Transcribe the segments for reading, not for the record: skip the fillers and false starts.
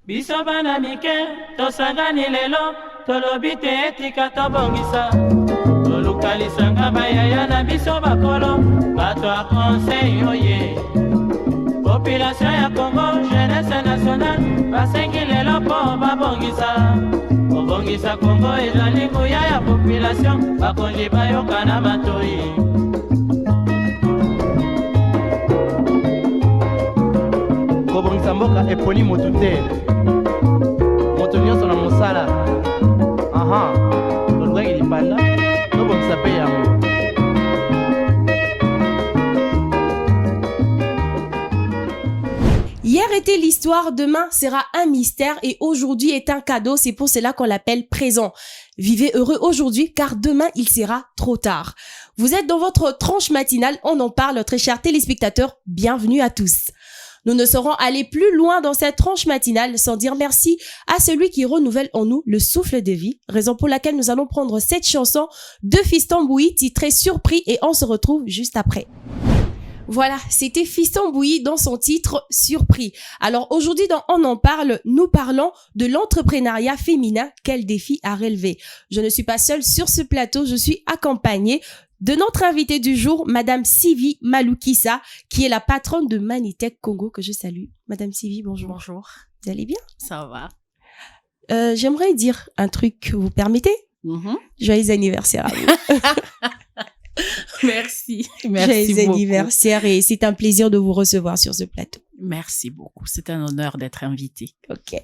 Biso bana mike, tosangani lelo, tolobi te etika tobongisa. Tolukalisanga bayaya na biso bakolo, bato a conseil oye. Population ya Congo, jeunesse nationale, basengi lelo po babongisa. Kobongisa Congo ezali nguya ya population, bakonzi bayoka na matoi. Kobongisa mboka eponi motu te. Moto nyonso na mosala. Aha, tolukaki lipanda, tobongisa pe yango. Hier était l'histoire, demain sera un mystère et aujourd'hui est un cadeau, c'est pour cela qu'on l'appelle présent. Vivez heureux aujourd'hui car demain il sera trop tard. Vous êtes dans votre tranche matinale, on en parle, très chers téléspectateurs, bienvenue à tous. Nous ne saurons aller plus loin dans cette tranche matinale sans dire merci à celui qui renouvelle en nous le souffle de vie, raison pour laquelle nous allons prendre cette chanson de Fiston Bouilly titrée Surpris et on se retrouve juste après. Voilà, c'était Fiston Bouilly dans son titre Surpris. Alors aujourd'hui dans On en parle, nous parlons de l'entrepreneuriat féminin, quel défi à relever. Je ne suis pas seule sur ce plateau, je suis accompagnée de notre invitée du jour, Madame Sylvie Maloukissa, qui est la patronne de Manitech Congo, que je salue. Madame Sylvie, bonjour. Bonjour. Vous allez bien? Ça va. J'aimerais dire un truc, vous permettez? Joyeux anniversaire à vous. Merci. Merci Joyeux beaucoup. anniversaire et c'est un plaisir de vous recevoir sur ce plateau. Merci beaucoup. C'est un honneur d'être invitée. Ok.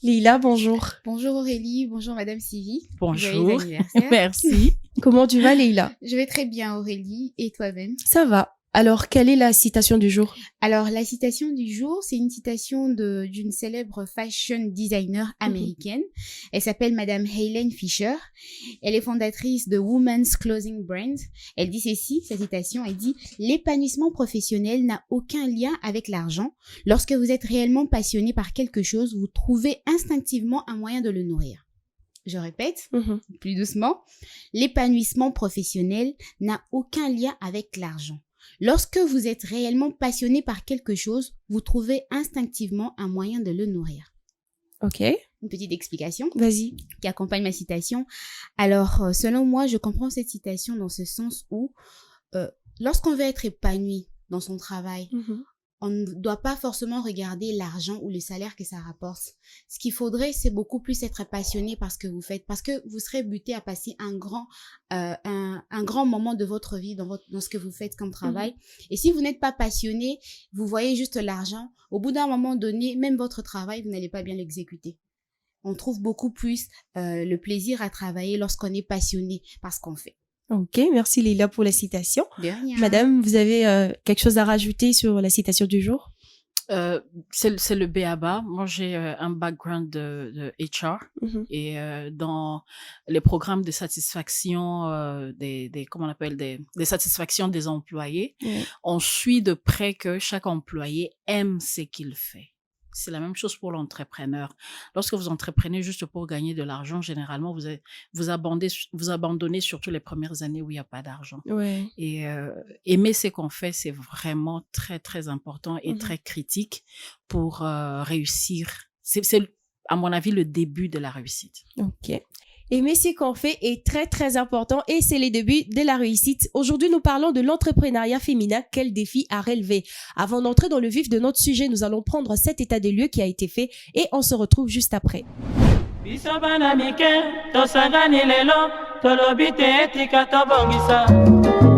Lila, bonjour. Bonjour Aurélie, bonjour Madame Sylvie. Bonjour. Joyeux anniversaire. Merci. Comment tu vas, Lila? Je vais très bien Aurélie, et toi-même? Ça va. Alors, quelle est la citation du jour? Alors, la citation du jour, c'est une citation d'une célèbre fashion designer américaine. Elle s'appelle Madame Helen Fisher. Elle est fondatrice de Women's Clothing Brand. Elle dit ceci, sa citation, elle dit « L'épanouissement professionnel n'a aucun lien avec l'argent. Lorsque vous êtes réellement passionné par quelque chose, vous trouvez instinctivement un moyen de le nourrir. » Je répète, plus doucement. L'épanouissement professionnel n'a aucun lien avec l'argent. Lorsque vous êtes réellement passionné par quelque chose, vous trouvez instinctivement un moyen de le nourrir. Ok. Une petite explication Vas-y. qui accompagne ma citation. Alors, selon moi, je comprends cette citation dans ce sens où lorsqu'on veut être épanoui dans son travail, on ne doit pas forcément regarder l'argent ou le salaire que ça rapporte. Ce qu'il faudrait, c'est beaucoup plus être passionné par ce que vous faites, parce que vous serez buté à passer un grand moment de votre vie dans ce que vous faites comme travail. Et si vous n'êtes pas passionné, vous voyez juste l'argent, au bout d'un moment donné, même votre travail, vous n'allez pas bien l'exécuter. On trouve beaucoup plus le plaisir à travailler lorsqu'on est passionné par ce qu'on fait. Ok, merci Lila pour la citation. De rien. Madame, vous avez quelque chose à rajouter sur la citation du jour? C'est le B.A.B.A. Moi, j'ai un background de HR et dans les programmes de satisfaction comment on appelle des satisfactions des employés, on suit de près que chaque employé aime ce qu'il fait. C'est la même chose pour l'entrepreneur. Lorsque vous entreprenez juste pour gagner de l'argent, généralement, vous abandonnez surtout les premières années où il n'y a pas d'argent. Ouais. Et aimer ce qu'on fait, c'est vraiment très, très important et très critique pour réussir. C'est, à mon avis, le début de la réussite. Ok. Aimer ce qu'on fait est très très important et c'est les débuts de la réussite. Aujourd'hui, nous parlons de l'entrepreneuriat féminin. Quel défi à relever? Avant d'entrer dans le vif de notre sujet, nous allons prendre cet état des lieux qui a été fait et on se retrouve juste après. Biso bana mike, tosangani lelo, tolobi te etika tobongisa.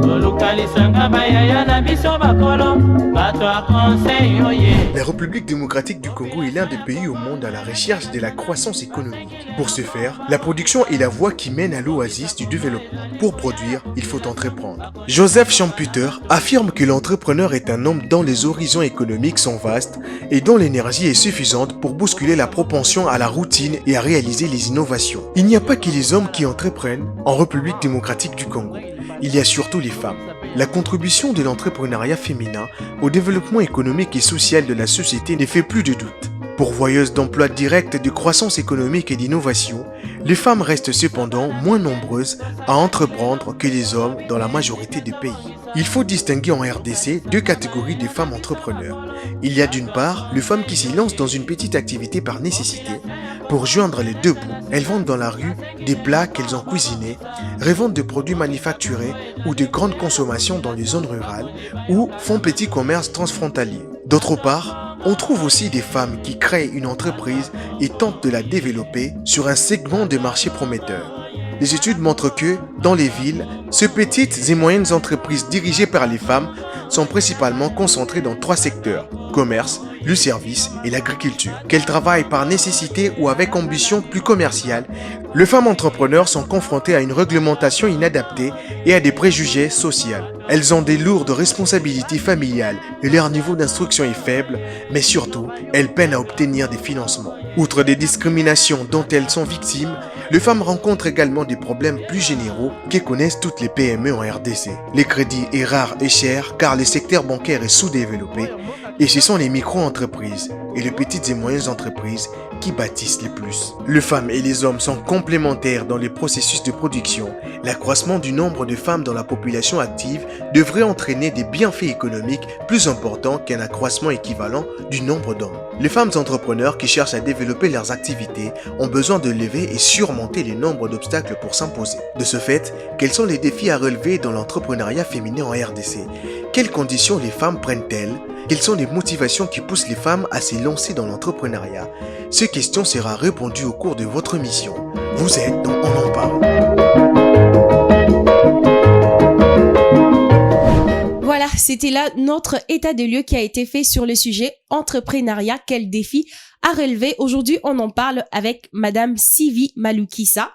Tolukalisanga bayaya na biso bakolo, bato a conseil oye. La République démocratique du Congo est l'un des pays au monde à la recherche de la croissance économique. Pour ce faire, la production est la voie qui mène à l'oasis du développement. Pour produire, il faut entreprendre. Joseph Champuter affirme que l'entrepreneur est un homme dont les horizons économiques sont vastes et dont l'énergie est suffisante pour bousculer la propension à la routine et à réaliser les innovations. Il n'y a pas que les hommes qui entreprennent en République démocratique du Congo. Il y a surtout les femmes. La contribution de l'entrepreneuriat féminin au développement économique et social de la société ne fait plus de doute. Pourvoyeuses d'emplois directs, de croissance économique et d'innovation, les femmes restent cependant moins nombreuses à entreprendre que les hommes dans la majorité des pays. Il faut distinguer en RDC deux catégories de femmes entrepreneurs. Il y a d'une part les femmes qui s'y lancent dans une petite activité par nécessité. Pour joindre les deux bouts, elles vendent dans la rue des plats qu'elles ont cuisinés, revendent de produits manufacturés ou de grandes consommations dans les zones rurales ou font petit commerce transfrontalier. D'autre part, on trouve aussi des femmes qui créent une entreprise et tentent de la développer sur un segment de marché prometteur. Les études montrent que, dans les villes, ces petites et moyennes entreprises dirigées par les femmes sont principalement concentrées dans 3 secteurs: commerce, le service et l'agriculture. Qu'elles travaillent par nécessité ou avec ambition plus commerciale, les femmes entrepreneurs sont confrontées à une réglementation inadaptée et à des préjugés sociaux. Elles ont des lourdes responsabilités familiales et leur niveau d'instruction est faible, mais surtout, elles peinent à obtenir des financements. Outre des discriminations dont elles sont victimes, les femmes rencontrent également des problèmes plus généraux que connaissent toutes les PME en RDC. Les crédits est rare et cher car le secteur bancaire est sous-développé et ce sont les micro-entreprises et les petites et moyennes entreprises qui bâtissent les plus. Les femmes et les hommes sont complémentaires dans les processus de production. L'accroissement du nombre de femmes dans la population active devrait entraîner des bienfaits économiques plus importants qu'un accroissement équivalent du nombre d'hommes. Les femmes entrepreneurs qui cherchent à développer leurs activités ont besoin de lever et surmonter les nombres d'obstacles pour s'imposer. De ce fait, quels sont les défis à relever dans l'entrepreneuriat féminin en RDC? Quelles conditions les femmes prennent-elles? Quelles sont les motivations qui poussent les femmes à se lancer dans l'entrepreneuriat? Ces questions seront répondues au cours de votre mission. Vous êtes dans On en parle. Voilà, c'était là notre état de lieu qui a été fait sur le sujet entrepreneuriat, quel défi à relever. Aujourd'hui, on en parle avec Madame Sylvie Maloukissa.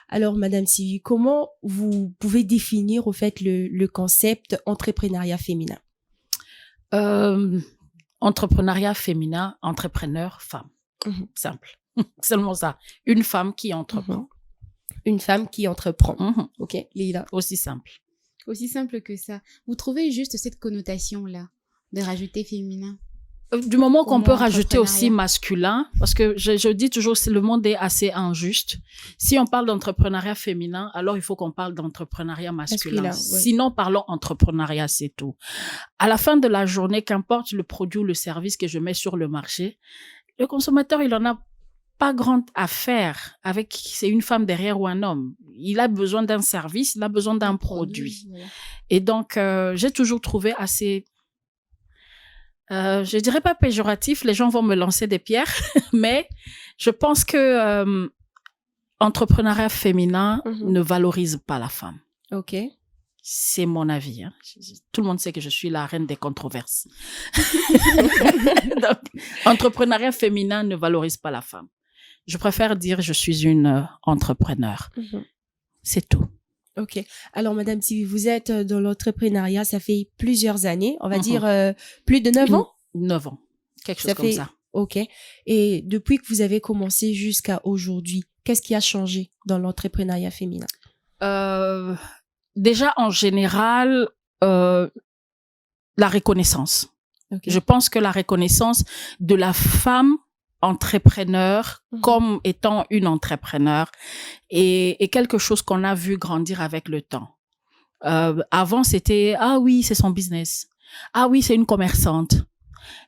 Alors, Madame Sylvie, comment vous pouvez définir au fait le concept entrepreneuriat féminin? Entrepreneuriat féminin, entrepreneur, femme. Simple. Seulement ça. Une femme qui entreprend. Une femme qui entreprend. Ok, Lila. Aussi simple. Aussi simple que ça. Vous trouvez juste cette connotation-là de rajouter féminin? Du moment qu'on peut rajouter entrepreneuriat. aussi masculin, parce que je dis toujours que le monde est assez injuste. Si on parle d'entrepreneuriat féminin, alors il faut qu'on parle d'entrepreneuriat masculin. Ouais. Sinon, parlons entrepreneuriat, c'est tout. À la fin de la journée, qu'importe le produit ou le service que je mets sur le marché, le consommateur, il en a pas grande affaire avec c'est une femme derrière ou un homme. Il a besoin d'un service, il a besoin d'un produit. Voilà. Et donc, j'ai toujours trouvé assez... je dirais pas péjoratif, les gens vont me lancer des pierres, mais je pense que entrepreneuriat féminin ne valorise pas la femme. Ok. C'est mon avis. Hein. Tout le monde sait que je suis la reine des controverses. Donc, entrepreneuriat féminin ne valorise pas la femme. Je préfère dire je suis une entrepreneur. C'est tout. Ok. Alors, Madame Sylvie, vous êtes dans l'entrepreneuriat, ça fait plusieurs années, on va dire plus de 9 ans? 9 ans. Quelque chose comme ça. Ok. Et depuis que vous avez commencé jusqu'à aujourd'hui, qu'est-ce qui a changé dans l'entrepreneuriat féminin? Déjà, en général, la reconnaissance. Okay. Je pense que la reconnaissance de la femme entrepreneur comme étant une entrepreneur est quelque chose qu'on a vu grandir avec le temps. Avant, c'était « Ah oui, c'est son business. Ah oui, c'est une commerçante. »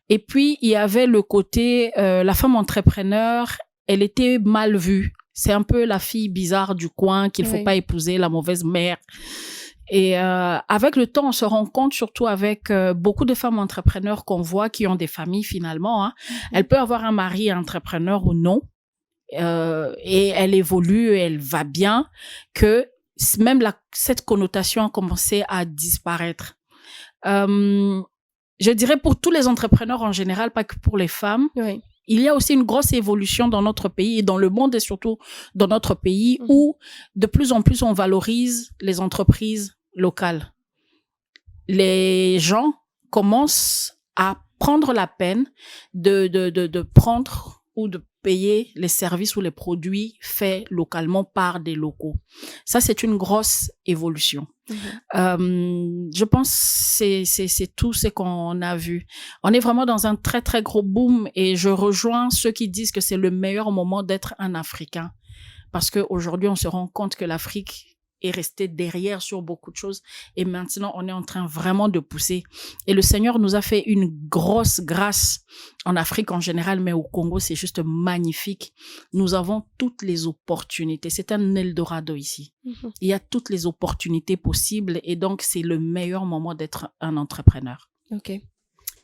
Et puis, il y avait le côté la femme entrepreneur, elle était mal vue. C'est un peu la fille bizarre du coin qu'il faut pas épouser, la mauvaise mère. Et avec le temps, on se rend compte, surtout avec beaucoup de femmes entrepreneurs qu'on voit qui ont des familles finalement. Hein. Elle peut avoir un mari entrepreneur ou non. Et elle évolue, elle va bien, que même cette connotation a commencé à disparaître. Je dirais pour tous les entrepreneurs en général, pas que pour les femmes. Oui. Il y a aussi une grosse évolution dans notre pays et dans le monde et surtout dans notre pays où de plus en plus on valorise les entreprises locales. Les gens commencent à prendre la peine de prendre ou de payer les services ou les produits faits localement par des locaux. Ça, c'est une grosse évolution. Je pense que c'est tout ce qu'on a vu. On est vraiment dans un très, très gros boom et je rejoins ceux qui disent que c'est le meilleur moment d'être un Africain. Parce qu'aujourd'hui, on se rend compte que l'Afrique est resté derrière sur beaucoup de choses. Et maintenant, on est en train vraiment de pousser. Et le Seigneur nous a fait une grosse grâce en Afrique en général, mais au Congo, c'est juste magnifique. Nous avons toutes les opportunités. C'est un Eldorado ici. Il y a toutes les opportunités possibles. Et donc, c'est le meilleur moment d'être un entrepreneur. Ok.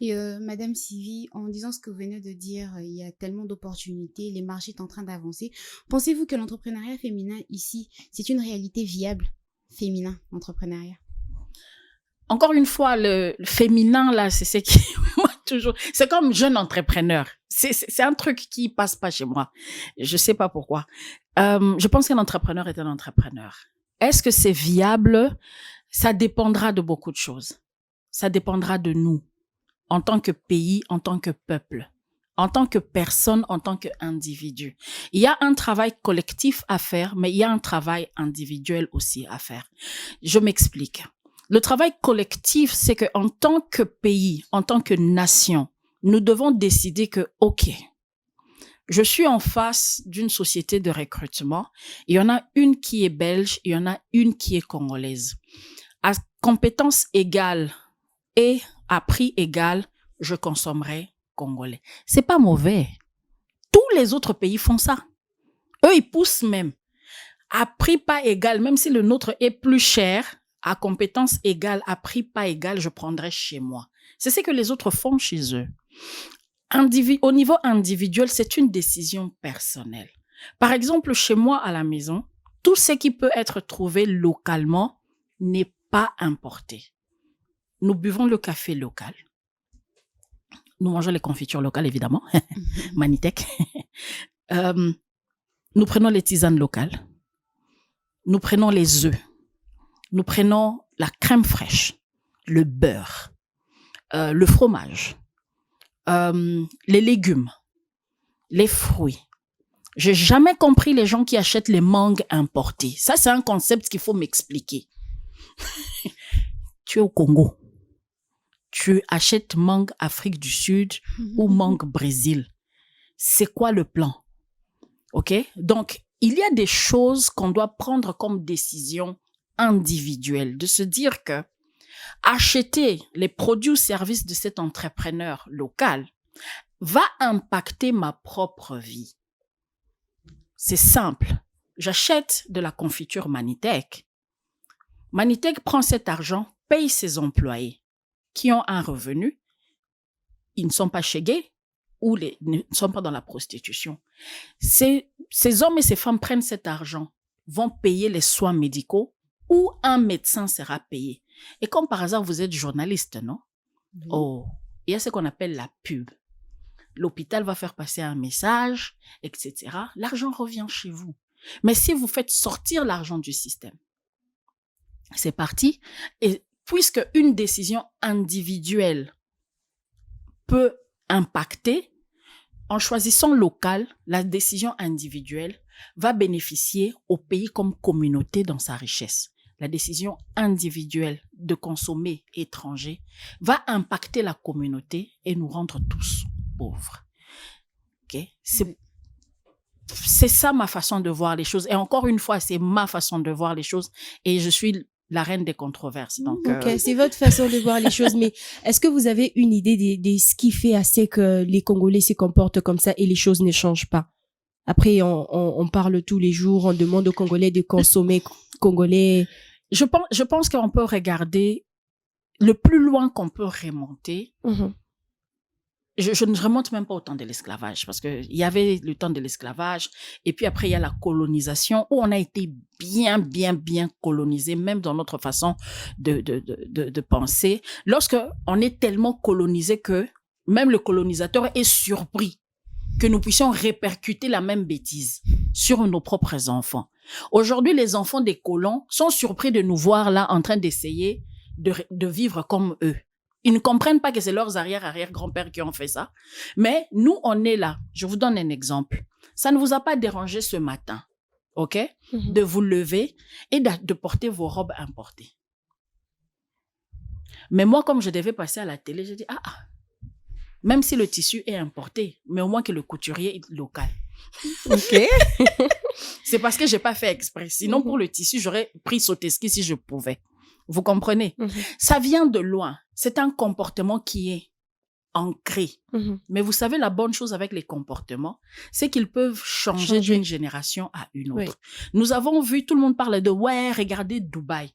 Et Madame Sylvie, en disant ce que vous venez de dire, il y a tellement d'opportunités, les marchés sont en train d'avancer. Pensez-vous que l'entrepreneuriat féminin ici, c'est une réalité viable, féminin, l'entrepreneuriat? Encore une fois, le féminin, là, c'est ce qui, moi, toujours, c'est comme jeune entrepreneur. C'est un truc qui passe pas chez moi. Je sais pas pourquoi. Je pense qu'un entrepreneur est un entrepreneur. Est-ce que c'est viable? Ça dépendra de beaucoup de choses. Ça dépendra de nous. En tant que pays, en tant que peuple, en tant que personne, en tant qu'individu. Il y a un travail collectif à faire, mais il y a un travail individuel aussi à faire. Je m'explique. Le travail collectif, c'est qu'en tant que pays, en tant que nation, nous devons décider que, OK, je suis en face d'une société de recrutement. Il y en a une qui est belge, il y en a une qui est congolaise. À compétences égales et à prix égal, je consommerai congolais. C'est pas mauvais. Tous les autres pays font ça. Eux, ils poussent même. À prix pas égal, même si le nôtre est plus cher, à compétences égales, à prix pas égal, je prendrai chez moi. C'est ce que les autres font chez eux. Au niveau individuel, c'est une décision personnelle. Par exemple, chez moi à la maison, tout ce qui peut être trouvé localement n'est pas importé. Nous buvons le café local. Nous mangeons les confitures locales, évidemment. Manitech. Nous prenons les tisanes locales. Nous prenons les œufs. Nous prenons la crème fraîche, le beurre, le fromage, les légumes, les fruits. J'ai jamais compris les gens qui achètent les mangues importées. Ça, c'est un concept qu'il faut m'expliquer. Tu es au Congo. Tu achètes mangue Afrique du Sud ou mangue Brésil. C'est quoi le plan? OK? Donc, il y a des choses qu'on doit prendre comme décision individuelle, de se dire que acheter les produits ou services de cet entrepreneur local va impacter ma propre vie. C'est simple. J'achète de la confiture Manitech. Manitech prend cet argent, paye ses employés qui ont un revenu. Ils ne sont pas chégués ou ne sont pas dans la prostitution. Ces hommes et ces femmes prennent cet argent, vont payer les soins médicaux où un médecin sera payé. Et comme par hasard, vous êtes journaliste, non? Oui. Oh, il y a ce qu'on appelle la pub. L'hôpital va faire passer un message, etc. L'argent revient chez vous. Mais si vous faites sortir l'argent du système, c'est parti. Et puisque une décision individuelle peut impacter, en choisissant local, la décision individuelle va bénéficier au pays comme communauté dans sa richesse. La décision individuelle de consommer étranger va impacter la communauté et nous rendre tous pauvres. Okay? C'est ça ma façon de voir les choses. Et encore une fois, c'est ma façon de voir les choses. Et je suis la reine des controverses. Donc, c'est votre façon de voir les choses. Mais est-ce que vous avez une idée de ce qui fait assez que les Congolais se comportent comme ça et les choses ne changent pas? Après, on parle tous les jours, on demande aux Congolais de consommer congolais. Je pense qu'on peut regarder le plus loin qu'on peut remonter. Je ne remonte même pas au temps de l'esclavage parce que il y avait le temps de l'esclavage et puis après il y a la colonisation où on a été bien colonisé, même dans notre façon de penser. Lorsque on est tellement colonisé que même le colonisateur est surpris que nous puissions répercuter la même bêtise sur nos propres enfants. Aujourd'hui, les enfants des colons sont surpris de nous voir là en train d'essayer de vivre comme eux. Ils ne comprennent pas que c'est leurs arrière-grands-pères qui ont fait ça. Mais nous, on est là. Je vous donne un exemple. Ça ne vous a pas dérangé ce matin, OK? De vous lever et de porter vos robes importées. Mais moi, comme je devais passer à la télé, j'ai dit, même si le tissu est importé, mais au moins que le couturier est local. Ok. C'est parce que j'ai pas fait exprès. Sinon, pour le tissu, j'aurais pris Soteski si je pouvais. Vous comprenez? Ça vient de loin. C'est un comportement qui est ancré. Mais vous savez, la bonne chose avec les comportements, c'est qu'ils peuvent changer d'une génération à une autre. Oui. Nous avons vu, tout le monde parle de, ouais, regardez Dubaï.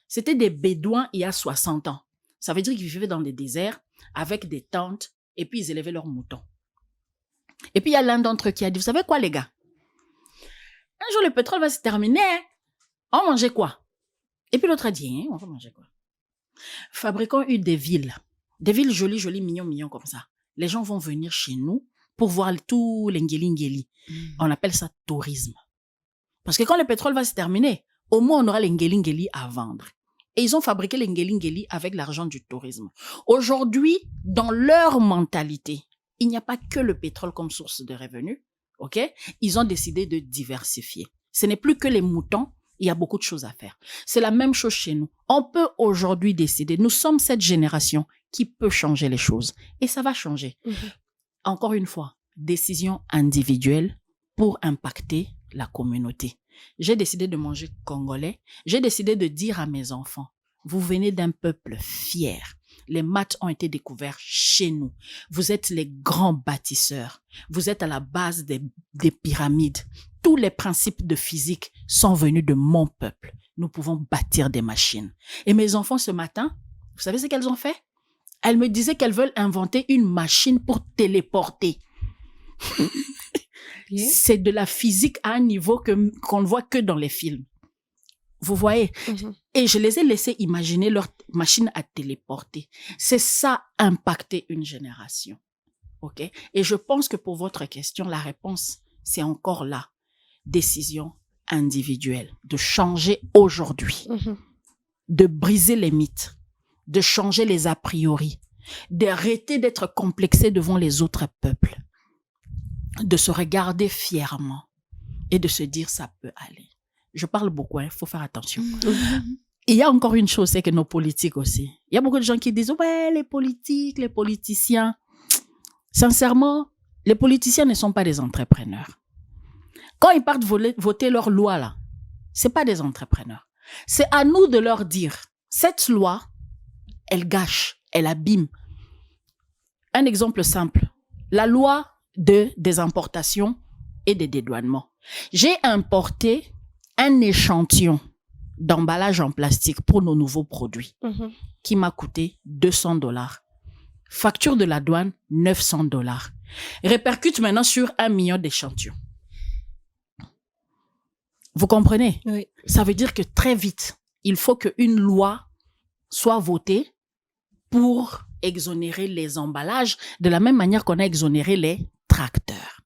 C'était des Bédouins il y a 60 ans. Ça veut dire qu'ils vivaient dans des déserts avec des tentes et puis ils élevaient leurs moutons. Et puis il y a l'un d'entre eux qui a dit, vous savez quoi les gars? Un jour le pétrole va se terminer, hein? On va manger quoi? Et puis l'autre a dit, hein, on va manger quoi? Fabriquons des villes jolies, jolies, mignons comme ça. Les gens vont venir chez nous pour voir tout l'engeli-ngeli. On appelle ça tourisme. Parce que quand le pétrole va se terminer, au moins on aura l'engeli-ngeli à vendre. Et ils ont fabriqué l'engeli-ngeli avec l'argent du tourisme. Aujourd'hui, dans leur mentalité, il n'y a pas que le pétrole comme source de revenus. Ok? Ils ont décidé de diversifier. Ce n'est plus que les moutons. Il y a beaucoup de choses à faire. C'est la même chose chez nous. On peut aujourd'hui décider. Nous sommes cette génération qui peut changer les choses. Et ça va changer. Encore une fois, décision individuelle pour impacter la communauté. J'ai décidé de manger congolais. J'ai décidé de dire à mes enfants, vous venez d'un peuple fier. Les maths ont été découverts chez nous. Vous êtes les grands bâtisseurs. Vous êtes à la base des pyramides. Tous les principes de physique sont venus de mon peuple. Nous pouvons bâtir des machines. Et mes enfants, ce matin, vous savez ce qu'elles ont fait? Elles me disaient qu'elles veulent inventer une machine pour téléporter. C'est de la physique à un niveau qu'on ne voit que dans les films. Vous voyez? Et je les ai laissés imaginer leur machine à téléporter. C'est ça, impacter une génération. OK? Et je pense que pour votre question, la réponse, c'est encore là. Décision individuelle. De changer aujourd'hui. De briser les mythes. De changer les a priori. D'arrêter d'être complexé devant les autres peuples. De se regarder fièrement. Et de se dire, ça peut aller. Je parle beaucoup, il faut faire attention. Il y a encore une chose, c'est que nos politiques aussi. Il y a beaucoup de gens qui disent, ouais, les politiques, les politiciens. Sincèrement, les politiciens ne sont pas des entrepreneurs. Quand ils partent voter leur loi, là, c'est pas des entrepreneurs. C'est à nous de leur dire, cette loi, elle gâche, elle abîme. Un exemple simple. La loi des importations et des dédouanements. J'ai importé un échantillon d'emballage en plastique pour nos nouveaux produits qui m'a coûté $200. Facture de la douane, $900. Répercute maintenant sur 1 million d'échantillons. Vous comprenez? Oui. Ça veut dire que très vite, il faut qu'une loi soit votée pour exonérer les emballages de la même manière qu'on a exonéré les tracteurs.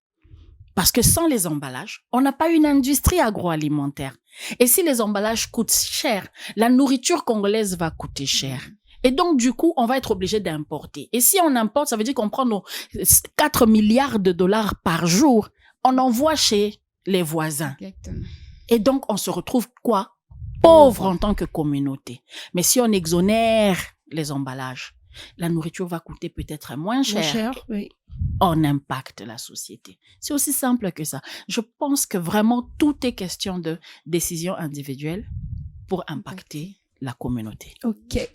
Parce que sans les emballages, on n'a pas une industrie agroalimentaire. Et si les emballages coûtent cher, la nourriture congolaise va coûter cher. Et donc, du coup, on va être obligé d'importer. Et si on importe, ça veut dire qu'on prend nos 4 milliards de dollars par jour, on envoie chez les voisins. Exactement. Et donc, on se retrouve quoi? Pauvre en tant que communauté. Mais si on exonère les emballages, la nourriture va coûter peut-être moins cher. Oui. On impacte la société. C'est aussi simple que ça. Je pense que vraiment, tout est question de décision individuelle pour impacter la communauté. Ok.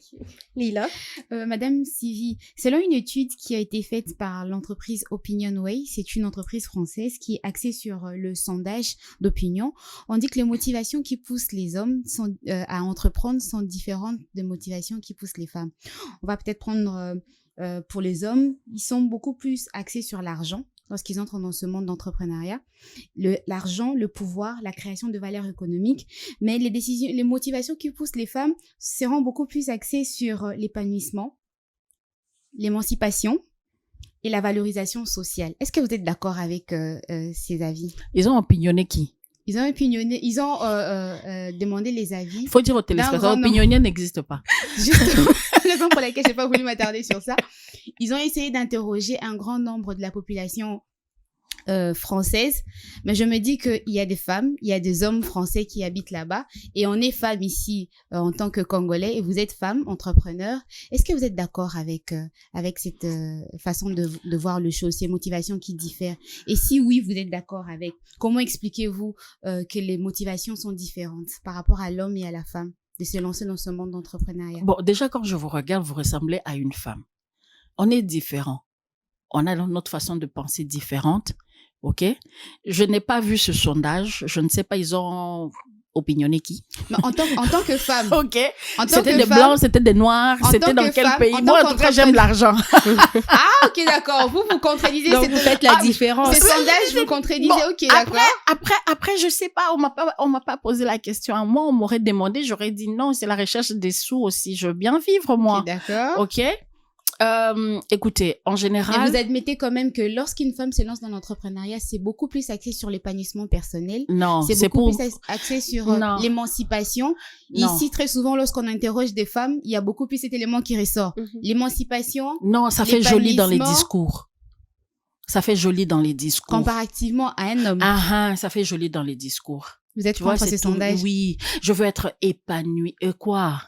Lila? Madame Sylvie, selon une étude qui a été faite par l'entreprise OpinionWay, c'est une entreprise française qui est axée sur le sondage d'opinion, on dit que les motivations qui poussent les hommes à entreprendre sont différentes des motivations qui poussent les femmes. On va peut-être prendre... pour les hommes, ils sont beaucoup plus axés sur l'argent lorsqu'ils entrent dans ce monde d'entrepreneuriat. L'argent, le pouvoir, la création de valeur économique. Mais les motivations qui poussent les femmes seront beaucoup plus axées sur l'épanouissement, l'émancipation et la valorisation sociale. Est-ce que vous êtes d'accord avec ces avis? Ils ont opinionné qui? Ils ont demandé les avis. Il faut dire aux téléspectateurs, opinionné n'existe pas. Justement, raison pour laquelle je n'ai pas voulu m'attarder sur ça. Ils ont essayé d'interroger un grand nombre de la population française. Mais je me dis qu'il y a des femmes, il y a des hommes français qui habitent là-bas et on est femmes ici en tant que Congolais et vous êtes femme, entrepreneur. Est-ce que vous êtes d'accord avec cette façon de voir les choses, ces motivations qui diffèrent? Et si oui, vous êtes d'accord avec, comment expliquez-vous que les motivations sont différentes par rapport à l'homme et à la femme de se lancer dans ce monde d'entrepreneuriat? Bon, déjà, quand je vous regarde, vous ressemblez à une femme. On est différents. On a notre façon de penser différente. OK? Je n'ai pas vu ce sondage. Je ne sais pas, ils ont opinionné qui? Mais en tant que femme. OK. En tant C'était que des femme, blancs, c'était des noirs, en c'était tant dans que quel femme, pays? en Moi, tant en tout cas, j'aime l'argent. Ah, ok, d'accord. Vous contredisez. Donc, vous faites la différence. Ce sondage, vous contredisez. Bon, Ok, d'accord. Après, je sais pas, on m'a pas posé la question à moi, on m'aurait demandé, j'aurais dit non, c'est la recherche des sous aussi, je veux bien vivre, moi. Ok, d'accord. OK? Écoutez, en Mais général. vous admettez quand même que lorsqu'une femme se lance dans l'entrepreneuriat, c'est beaucoup plus axé sur l'épanouissement personnel. Non, C'est pour. beaucoup plus axé sur Non. l'émancipation. Non. Ici, très souvent, lorsqu'on interroge des femmes, il y a beaucoup plus cet élément qui ressort. L'émancipation, Non, ça fait joli dans les l'épanouissement. discours. Ça fait joli dans les discours. comparativement à un homme. Ça fait joli dans les discours. Vous êtes Tu vois, contre c'est ce tout. sondage? Oui, je veux être épanouie. Quoi?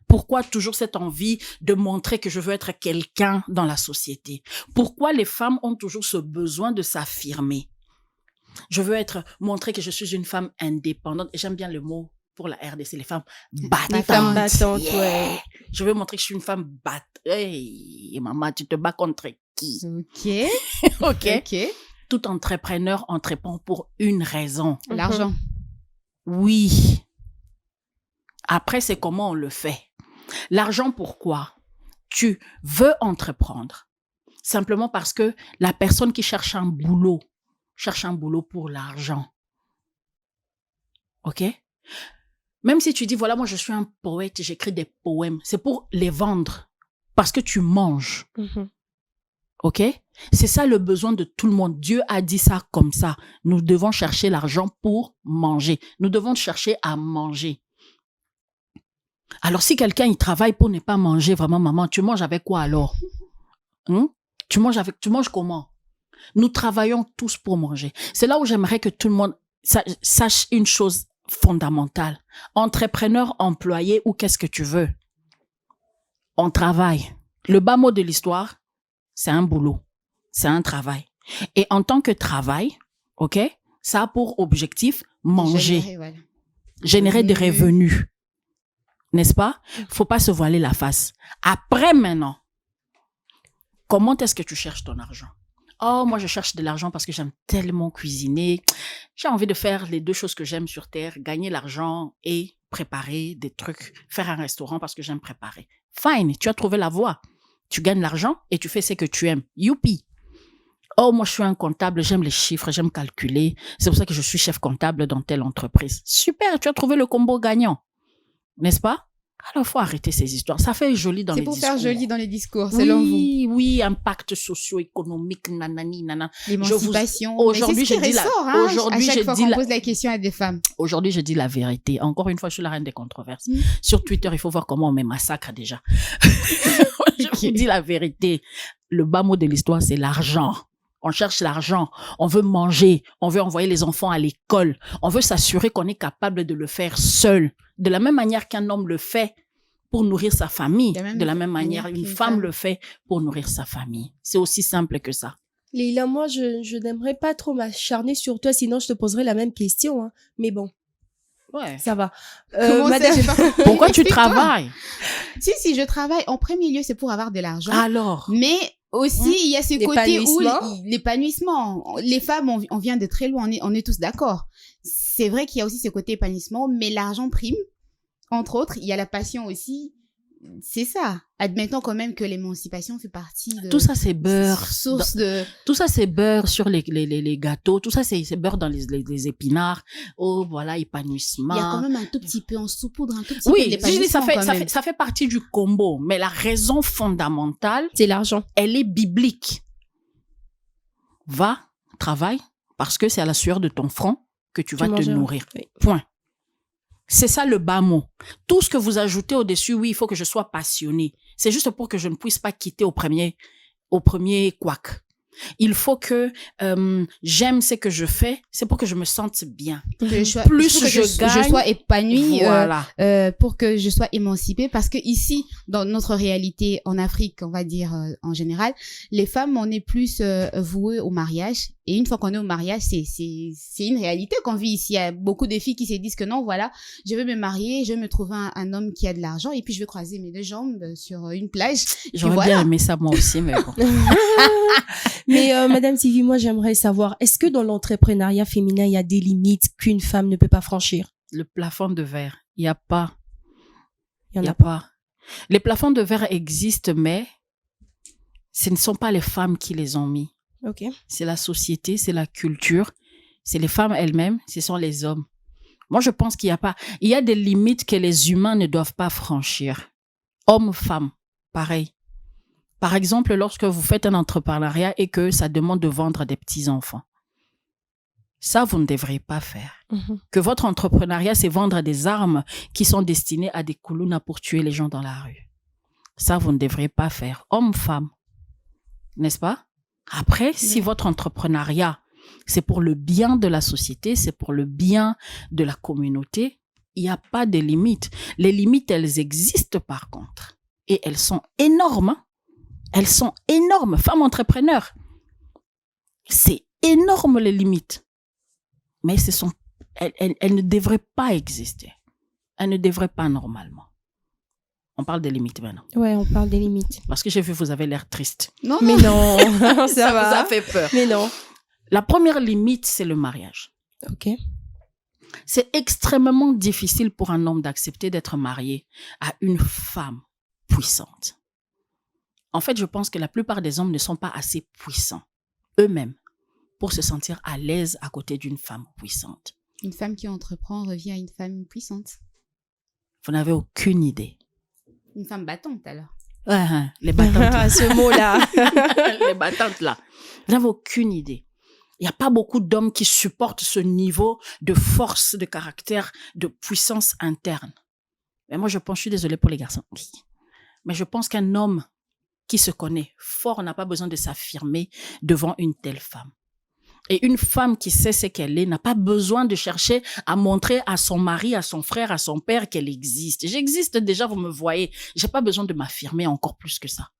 Pourquoi toujours cette envie de montrer que je veux être quelqu'un dans la société? Pourquoi les femmes ont toujours ce besoin de s'affirmer? Je veux montrer que je suis une femme indépendante. Et j'aime bien le mot pour la RDC, les femmes battantes. Femme battante, Yeah. ouais. Je veux montrer que je suis une femme battante. Hey, maman, tu te bats contre qui? Ok. OK. Ok. Tout entrepreneur entreprend pour une raison. L'argent. Oui. Après, c'est comment on le fait. L'argent, pourquoi? Tu veux entreprendre. Simplement parce que la personne qui cherche un boulot pour l'argent. OK? Même si tu dis, voilà, moi, je suis un poète, j'écris des poèmes, c'est pour les vendre. Parce que tu manges. OK? C'est ça le besoin de tout le monde. Dieu a dit ça comme ça. Nous devons chercher l'argent pour manger. Nous devons chercher à manger. Alors, si quelqu'un, il travaille pour ne pas manger, vraiment, maman, tu manges avec quoi alors? Tu manges comment? Nous travaillons tous pour manger. C'est là où j'aimerais que tout le monde sache une chose fondamentale. Entrepreneur, employé ou qu'est-ce que tu veux? On travaille. Le bas mot de l'histoire, c'est un boulot. C'est un travail. Et en tant que travail, OK, ça a pour objectif manger, générer des revenus. N'est-ce pas? Faut pas se voiler la face. Après, maintenant, comment est-ce que tu cherches ton argent? Oh, moi, je cherche de l'argent parce que j'aime tellement cuisiner. J'ai envie de faire les deux choses que j'aime sur Terre, gagner l'argent et préparer des trucs, faire un restaurant parce que j'aime préparer. Fine, tu as trouvé la voie. Tu gagnes l'argent et tu fais ce que tu aimes. Youpi! Oh, moi, je suis un comptable, j'aime les chiffres, j'aime calculer. C'est pour ça que je suis chef comptable dans telle entreprise. Super, tu as trouvé le combo gagnant. N'est-ce pas? Alors, il faut arrêter ces histoires. Ça fait joli dans les discours. C'est pour faire joli dans les discours, selon vous. Oui, impact socio-économique, nanani, nanana. L'émancipation. Aujourd'hui, je dis aujourd'hui, à chaque fois qu'on pose la question à des femmes. Aujourd'hui, je dis la vérité. Encore une fois, je suis la reine des controverses. Sur Twitter, il faut voir comment on me massacre déjà. Je vous dis la vérité. Le bas mot de l'histoire, c'est l'argent. On cherche l'argent, on veut manger, on veut envoyer les enfants à l'école, on veut s'assurer qu'on est capable de le faire seul. De la même manière qu'un homme le fait pour nourrir sa famille, de la même manière une femme le fait pour nourrir sa famille. C'est aussi simple que ça. Leïla, moi, je n'aimerais pas trop m'acharner sur toi, sinon je te poserais la même question. Hein. Mais bon, Ouais. ça va. Madame, Pourquoi tu travailles? Si, je travaille. En premier lieu, c'est pour avoir de l'argent. Alors? Mais aussi, il y a ce côté où L'épanouissement. l'épanouissement, les femmes, on vient de très loin, on est tous d'accord. C'est vrai qu'il y a aussi ce côté épanouissement, mais l'argent prime. Entre autres, il y a la passion aussi. C'est ça. Admettons quand même que l'émancipation fait partie de... Tout ça, c'est beurre. Source de... Tout ça, c'est beurre sur les gâteaux. Tout ça, c'est beurre dans les épinards. Oh, voilà, épanouissement. Il y a quand même un tout petit peu, on saupoudre un tout petit peu Oui, l'épanouissement ça fait partie du combo. Mais la raison fondamentale, c'est l'argent. elle est biblique. Va, travaille, parce que c'est à la sueur de ton front que tu vas te nourrir. Oui. Point. C'est ça le bas mot. Tout ce que vous ajoutez au-dessus, oui, il faut que je sois passionné. C'est juste pour que je ne puisse pas quitter au premier couac. Il faut que j'aime ce que je fais, c'est pour que je me sente bien. Plus je gagne, je sois épanouie, voilà. pour que je sois émancipée. Parce que ici, dans notre réalité en Afrique, on va dire en général, les femmes, on est plus vouées au mariage. Et une fois qu'on est au mariage, c'est une réalité qu'on vit ici. Il y a beaucoup de filles qui se disent que non, voilà, je veux me marier, je veux me trouver un homme qui a de l'argent et puis je veux croiser mes 2 jambes sur une plage. J'aurais bien aimé ça moi aussi, mais bon. Mais Madame Sylvie, moi j'aimerais savoir, est-ce que dans l'entrepreneuriat féminin, il y a des limites qu'une femme ne peut pas franchir? Le plafond de verre, il n'y a pas. Il y en a pas. Les plafonds de verre existent, mais ce ne sont pas les femmes qui les ont mis. Ok. C'est la société, c'est la culture, c'est les femmes elles-mêmes, ce sont les hommes. Moi, je pense qu'il y a pas, il y a des limites que les humains ne doivent pas franchir. Hommes, femmes, pareil. Par exemple, lorsque vous faites un entrepreneuriat et que ça demande de vendre des petits-enfants. Ça, vous ne devriez pas faire. Que votre entrepreneuriat, c'est vendre des armes qui sont destinées à des koulounas pour tuer les gens dans la rue. Ça, vous ne devriez pas faire. Hommes, femmes. N'est-ce pas? Après, si votre entrepreneuriat, c'est pour le bien de la société, c'est pour le bien de la communauté, il n'y a pas de limites. Les limites, elles existent par contre. Et elles sont énormes. Elles sont énormes. Femmes entrepreneurs, c'est énorme les limites. Mais elles ne devraient pas exister. Elles ne devraient pas normalement. On parle des limites maintenant. Ouais, on parle des limites. Parce que j'ai vu, vous avez l'air triste. Non, Mais non, ça va. vous a fait peur. Mais non. La première limite, c'est le mariage. Ok. C'est extrêmement difficile pour un homme d'accepter d'être marié à une femme puissante. En fait, je pense que la plupart des hommes ne sont pas assez puissants eux-mêmes pour se sentir à l'aise à côté d'une femme puissante. Une femme qui entreprend revient à une femme puissante. Vous n'avez aucune idée. Une femme battante, alors. Les battantes là. Ce mot-là. Les battantes là. Vous n'avez aucune idée. Il n'y a pas beaucoup d'hommes qui supportent ce niveau de force, de caractère, de puissance interne. Mais moi, je suis désolée pour les garçons. Mais je pense qu'un homme qui se connaît fort n'a pas besoin de s'affirmer devant une telle femme. Et une femme qui sait ce qu'elle est n'a pas besoin de chercher à montrer à son mari, à son frère, à son père qu'elle existe. J'existe déjà, vous me voyez. J'ai pas besoin de m'affirmer encore plus que ça.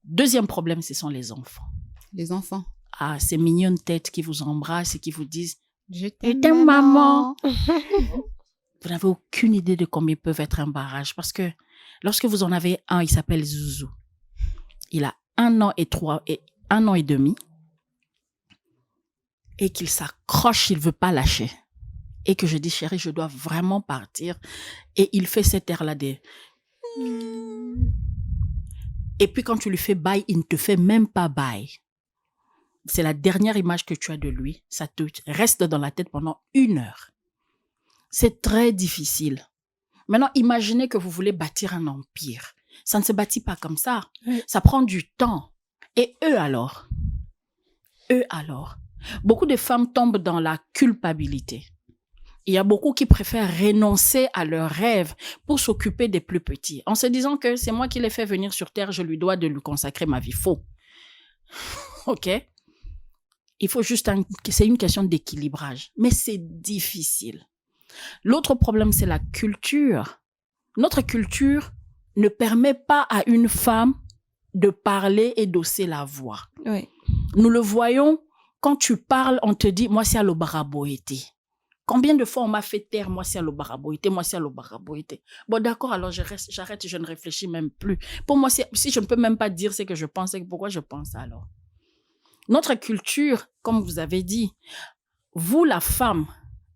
Deuxième problème, ce sont les enfants. Les enfants. Ah, ces mignonnes têtes qui vous embrassent et qui vous disent « Je t'aime, t'aime, maman ». Vous n'avez aucune idée de combien peuvent être un barrage. Parce que lorsque vous en avez un, il s'appelle Zouzou. Il a 1 an et 1 an et demi. Et qu'il s'accroche, il ne veut pas lâcher. Et que je dis, chérie, je dois vraiment partir. Et il fait cet air-là de... Et puis quand tu lui fais bye, il ne te fait même pas bye. C'est la dernière image que tu as de lui. Ça te reste dans la tête pendant 1 heure. C'est très difficile. Maintenant, imaginez que vous voulez bâtir un empire. Ça ne se bâtit pas comme ça. Oui. Ça prend du temps. Et eux alors? Beaucoup de femmes tombent dans la culpabilité. Il y a beaucoup qui préfèrent renoncer à leurs rêves pour s'occuper des plus petits, en se disant que c'est moi qui l'ai fait venir sur Terre, je lui dois de lui consacrer ma vie. Faux. OK? Il faut juste c'est une question d'équilibrage. Mais c'est difficile. L'autre problème, c'est la culture. Notre culture ne permet pas à une femme de parler et d'hausser la voix. Oui. Nous le voyons. Quand tu parles, on te dit, moi, c'est à l'obaraboïté. Combien de fois on m'a fait taire, moi, c'est à l'obaraboïté, moi, c'est à l'obaraboïté. Bon, d'accord, alors j'arrête, je ne réfléchis même plus. Pour moi, si je ne peux même pas dire ce que je pense, pourquoi je pense alors? Notre culture, comme vous avez dit, vous, la femme,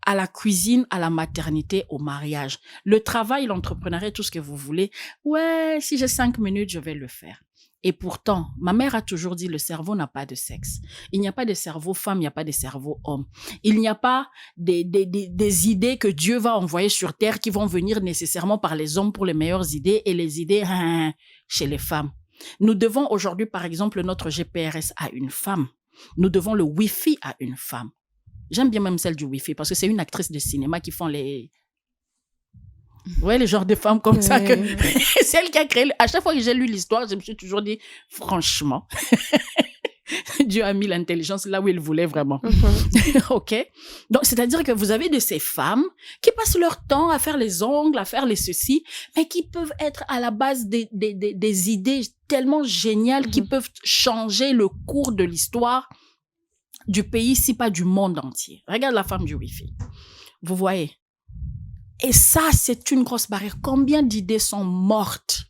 à la cuisine, à la maternité, au mariage, le travail, l'entrepreneuriat, tout ce que vous voulez, ouais, si j'ai 5 minutes, je vais le faire. Et pourtant, ma mère a toujours dit, le cerveau n'a pas de sexe. Il n'y a pas de cerveau femme, il n'y a pas de cerveau homme. Il n'y a pas des idées que Dieu va envoyer sur terre qui vont venir nécessairement par les hommes pour les meilleures idées et les idées chez les femmes. Nous devons aujourd'hui, par exemple, notre GPRS à une femme. Nous devons le Wi-Fi à une femme. J'aime bien même celle du Wi-Fi parce que c'est une actrice de cinéma qui font les... Ouais, les genres de femmes comme ça. C'est elle qui a créé... À chaque fois que j'ai lu l'histoire, je me suis toujours dit, franchement, Dieu a mis l'intelligence là où il voulait vraiment. OK? Donc, c'est-à-dire que vous avez de ces femmes qui passent leur temps à faire les ongles, à faire les ceci, mais qui peuvent être à la base des idées tellement géniales qui peuvent changer le cours de l'histoire du pays, si pas du monde entier. Regarde la femme du Wi-Fi. Vous voyez? Et ça, c'est une grosse barrière. Combien d'idées sont mortes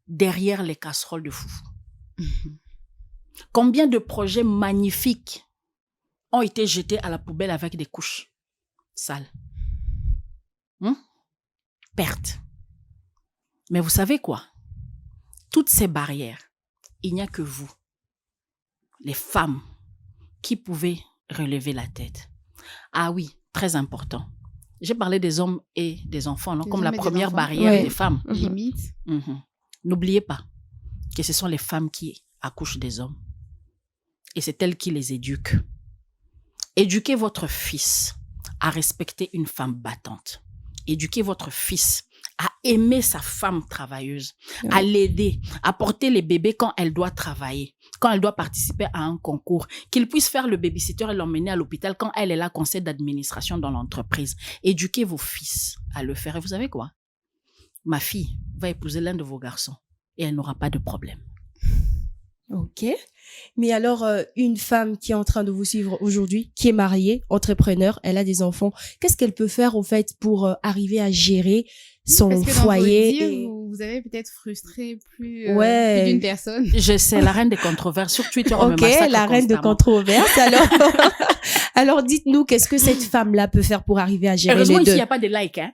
derrière les casseroles de foufou? Combien de projets magnifiques ont été jetés à la poubelle avec des couches sales? Perte. Mais vous savez quoi? Toutes ces barrières, il n'y a que vous, les femmes, qui pouvez relever la tête. Ah oui, très important. J'ai parlé des hommes et des enfants, non? Comme la première barrière des femmes. Limite. N'oubliez pas que ce sont les femmes qui accouchent des hommes. Et c'est elles qui les éduquent. Éduquez votre fils à respecter une femme battante. Éduquez votre fils à aimer sa femme travailleuse, à l'aider, à porter les bébés quand elle doit travailler, quand elle doit participer à un concours, qu'il puisse faire le babysitter et l'emmener à l'hôpital quand elle est là, conseil d'administration dans l'entreprise. Éduquez vos fils à le faire. Et vous savez quoi? Ma fille va épouser l'un de vos garçons et elle n'aura pas de problème. Ok. Mais alors, une femme qui est en train de vous suivre aujourd'hui, qui est mariée, entrepreneur, elle a des enfants, qu'est-ce qu'elle peut faire, au fait, pour arriver à gérer son foyer? Vous avez peut-être frustré plus d'une personne. Je sais, la reine des controverses. Sur Twitter, on me massacre constamment. Ok, la reine de controverses. Alors dites-nous, qu'est-ce que cette femme-là peut faire pour arriver à gérer les deux? Heureusement, ici, il n'y a pas de like, hein.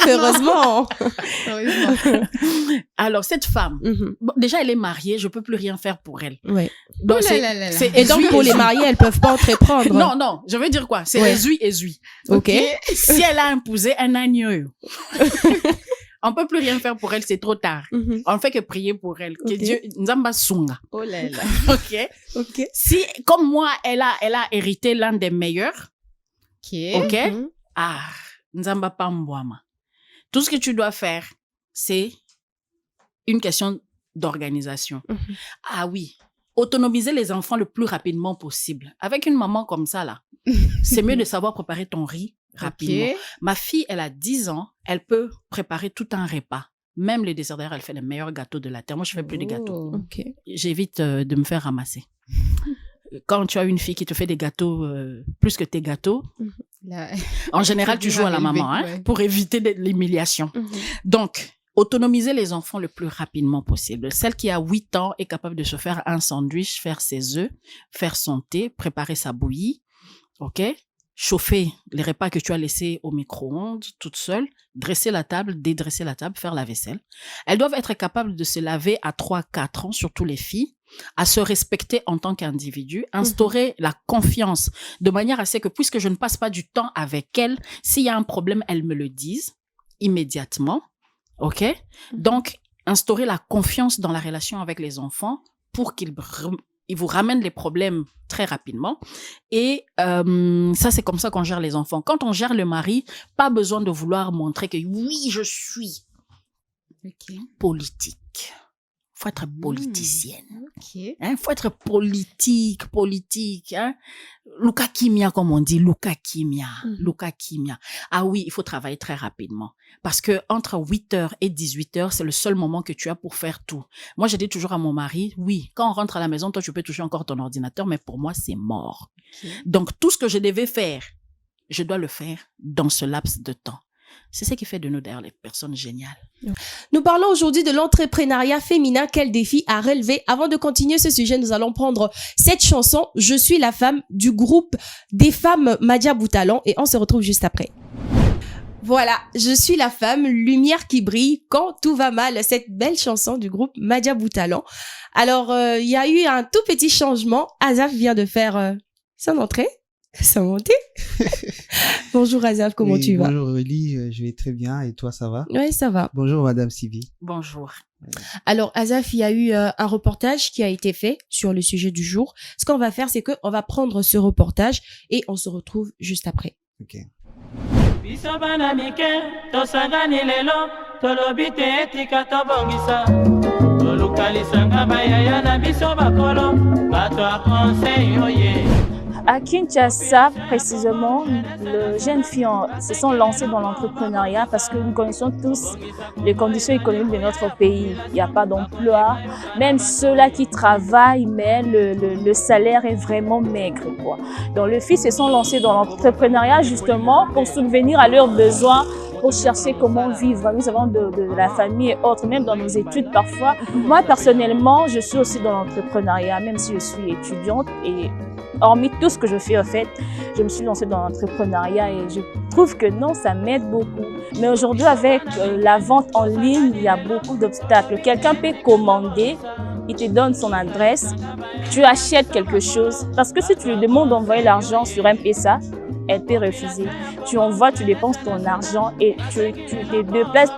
Heureusement. Alors, cette femme, bon, déjà, elle est mariée, je peux plus rien faire pour elle. Ouais. Donc, et donc, pour les mariés, elles peuvent pas entreprendre. Non, je veux dire quoi? C'est essuie. Ok. Si elle a imposé un agneau, on peut plus rien faire pour elle, c'est trop tard. On ne fait que prier pour elle. Que Dieu, Nzamba Sunga. Oh là là. Ok. Si, comme moi, elle a hérité l'un des meilleurs. Ok. Nzamba Pambouama. Tout ce que tu dois faire, c'est une question d'organisation. Ah oui. Autonomiser les enfants le plus rapidement possible. Avec une maman comme ça, là, c'est mieux de savoir préparer ton riz rapidement. Ma fille, elle a 10 ans, elle peut préparer tout un repas. Même les desserts, d'ailleurs, elle fait les meilleurs gâteaux de la terre. Moi, je fais plus de gâteaux. J'évite de me faire ramasser. Quand tu as une fille qui te fait des gâteaux, plus que tes gâteaux, en général, tu joues à la maman, pour éviter l'humiliation. Donc, autonomiser les enfants le plus rapidement possible. Celle qui a 8 ans est capable de se faire un sandwich, faire ses œufs, faire son thé, préparer sa bouillie, ok? Chauffer les repas que tu as laissés au micro-ondes toute seule, dresser la table, dédresser la table, faire la vaisselle. Elles doivent être capables de se laver à 3-4 ans, surtout les filles, à se respecter en tant qu'individu, instaurer la confiance de manière à ce que, puisque je ne passe pas du temps avec elles, s'il y a un problème, elles me le disent immédiatement. OK? Donc, instaurer la confiance dans la relation avec les enfants pour qu'ils vous ramènent les problèmes très rapidement. Et ça, c'est comme ça qu'on gère les enfants. Quand on gère le mari, pas besoin de vouloir montrer que oui, je suis politique. Faut être politicienne. Hein, faut être politique. Hein. Luka Kimia, comme on dit, Luka Kimia. Ah oui, il faut travailler très rapidement. Parce que entre 8h et 18h, c'est le seul moment que tu as pour faire tout. Moi, je dis toujours à mon mari, oui, quand on rentre à la maison, toi, tu peux toucher encore ton ordinateur, mais pour moi, c'est mort. Donc, tout ce que je devais faire, je dois le faire dans ce laps de temps. C'est ce qui fait de nous, d'ailleurs, les personnes géniales. Nous parlons aujourd'hui de l'entrepreneuriat féminin. Quel défi à relever? Avant de continuer ce sujet, nous allons prendre cette chanson « Je suis la femme » du groupe des femmes Madia Boutalon et on se retrouve juste après. Voilà, je suis la femme, lumière qui brille quand tout va mal. Cette belle chanson du groupe Madia Boutalon. Alors, il y a eu un tout petit changement. Azaf vient de faire son entrée. Ça monté. Bonjour Azaf, comment tu vas? Bonjour Aurélie, je vais très bien et toi ça va? Oui, ça va. Bonjour Madame Sylvie. Bonjour. Alors Azaf, il y a eu un reportage qui a été fait sur le sujet du jour. Ce qu'on va faire, c'est qu'on va prendre ce reportage et on se retrouve juste après. Ok. tolukalisanga bayaya na biso bakolo bato ya conseil oye. À Kinshasa, précisément, les jeunes filles se sont lancées dans l'entrepreneuriat parce que nous connaissons tous les conditions économiques de notre pays. Il n'y a pas d'emploi. Même ceux-là qui travaillent, mais le salaire est vraiment maigre, quoi. Donc les filles se sont lancées dans l'entrepreneuriat justement pour subvenir à leurs besoins, pour chercher comment vivre. Nous avons de la famille et autres, même dans nos études parfois. Moi, personnellement, je suis aussi dans l'entrepreneuriat, même si je suis étudiante. Et hormis tout ce que je fais, en fait, je me suis lancée dans l'entrepreneuriat et je trouve que non, ça m'aide beaucoup. Mais aujourd'hui, avec la vente en ligne, il y a beaucoup d'obstacles. Quelqu'un peut commander, il te donne son adresse, tu achètes quelque chose. Parce que si tu lui demandes d'envoyer l'argent sur M-Pesa, elle peut refuser. Tu envoies, tu dépenses ton argent et tu te déplaces,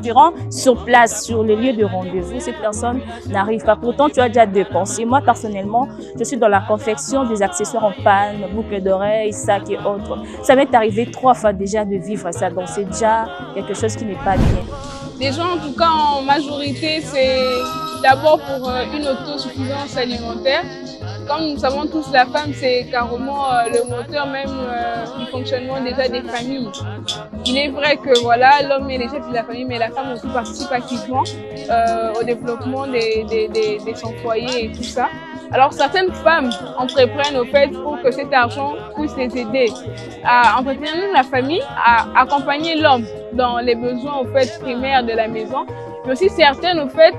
tu rends sur place, sur les lieux de rendez-vous. Cette personne n'arrive pas. Pourtant, tu as déjà dépensé. Moi, personnellement, je suis dans la confection des accessoires en panne, boucles d'oreilles, sacs et autres. Ça m'est arrivé 3 fois déjà de vivre ça. Donc, c'est déjà quelque chose qui n'est pas bien. Les gens, en tout cas, en majorité, c'est d'abord pour une autosuffisance alimentaire. Comme nous savons tous, la femme, c'est carrément le moteur même du fonctionnement déjà des familles. Il est vrai que voilà, l'homme est le chef de la famille, mais la femme aussi participe activement au développement de son foyer et tout ça. Alors certaines femmes entreprennent au fait pour que cet argent puisse les aider à entretenir la famille, à accompagner l'homme dans les besoins au fait primaires de la maison, mais aussi certaines au fait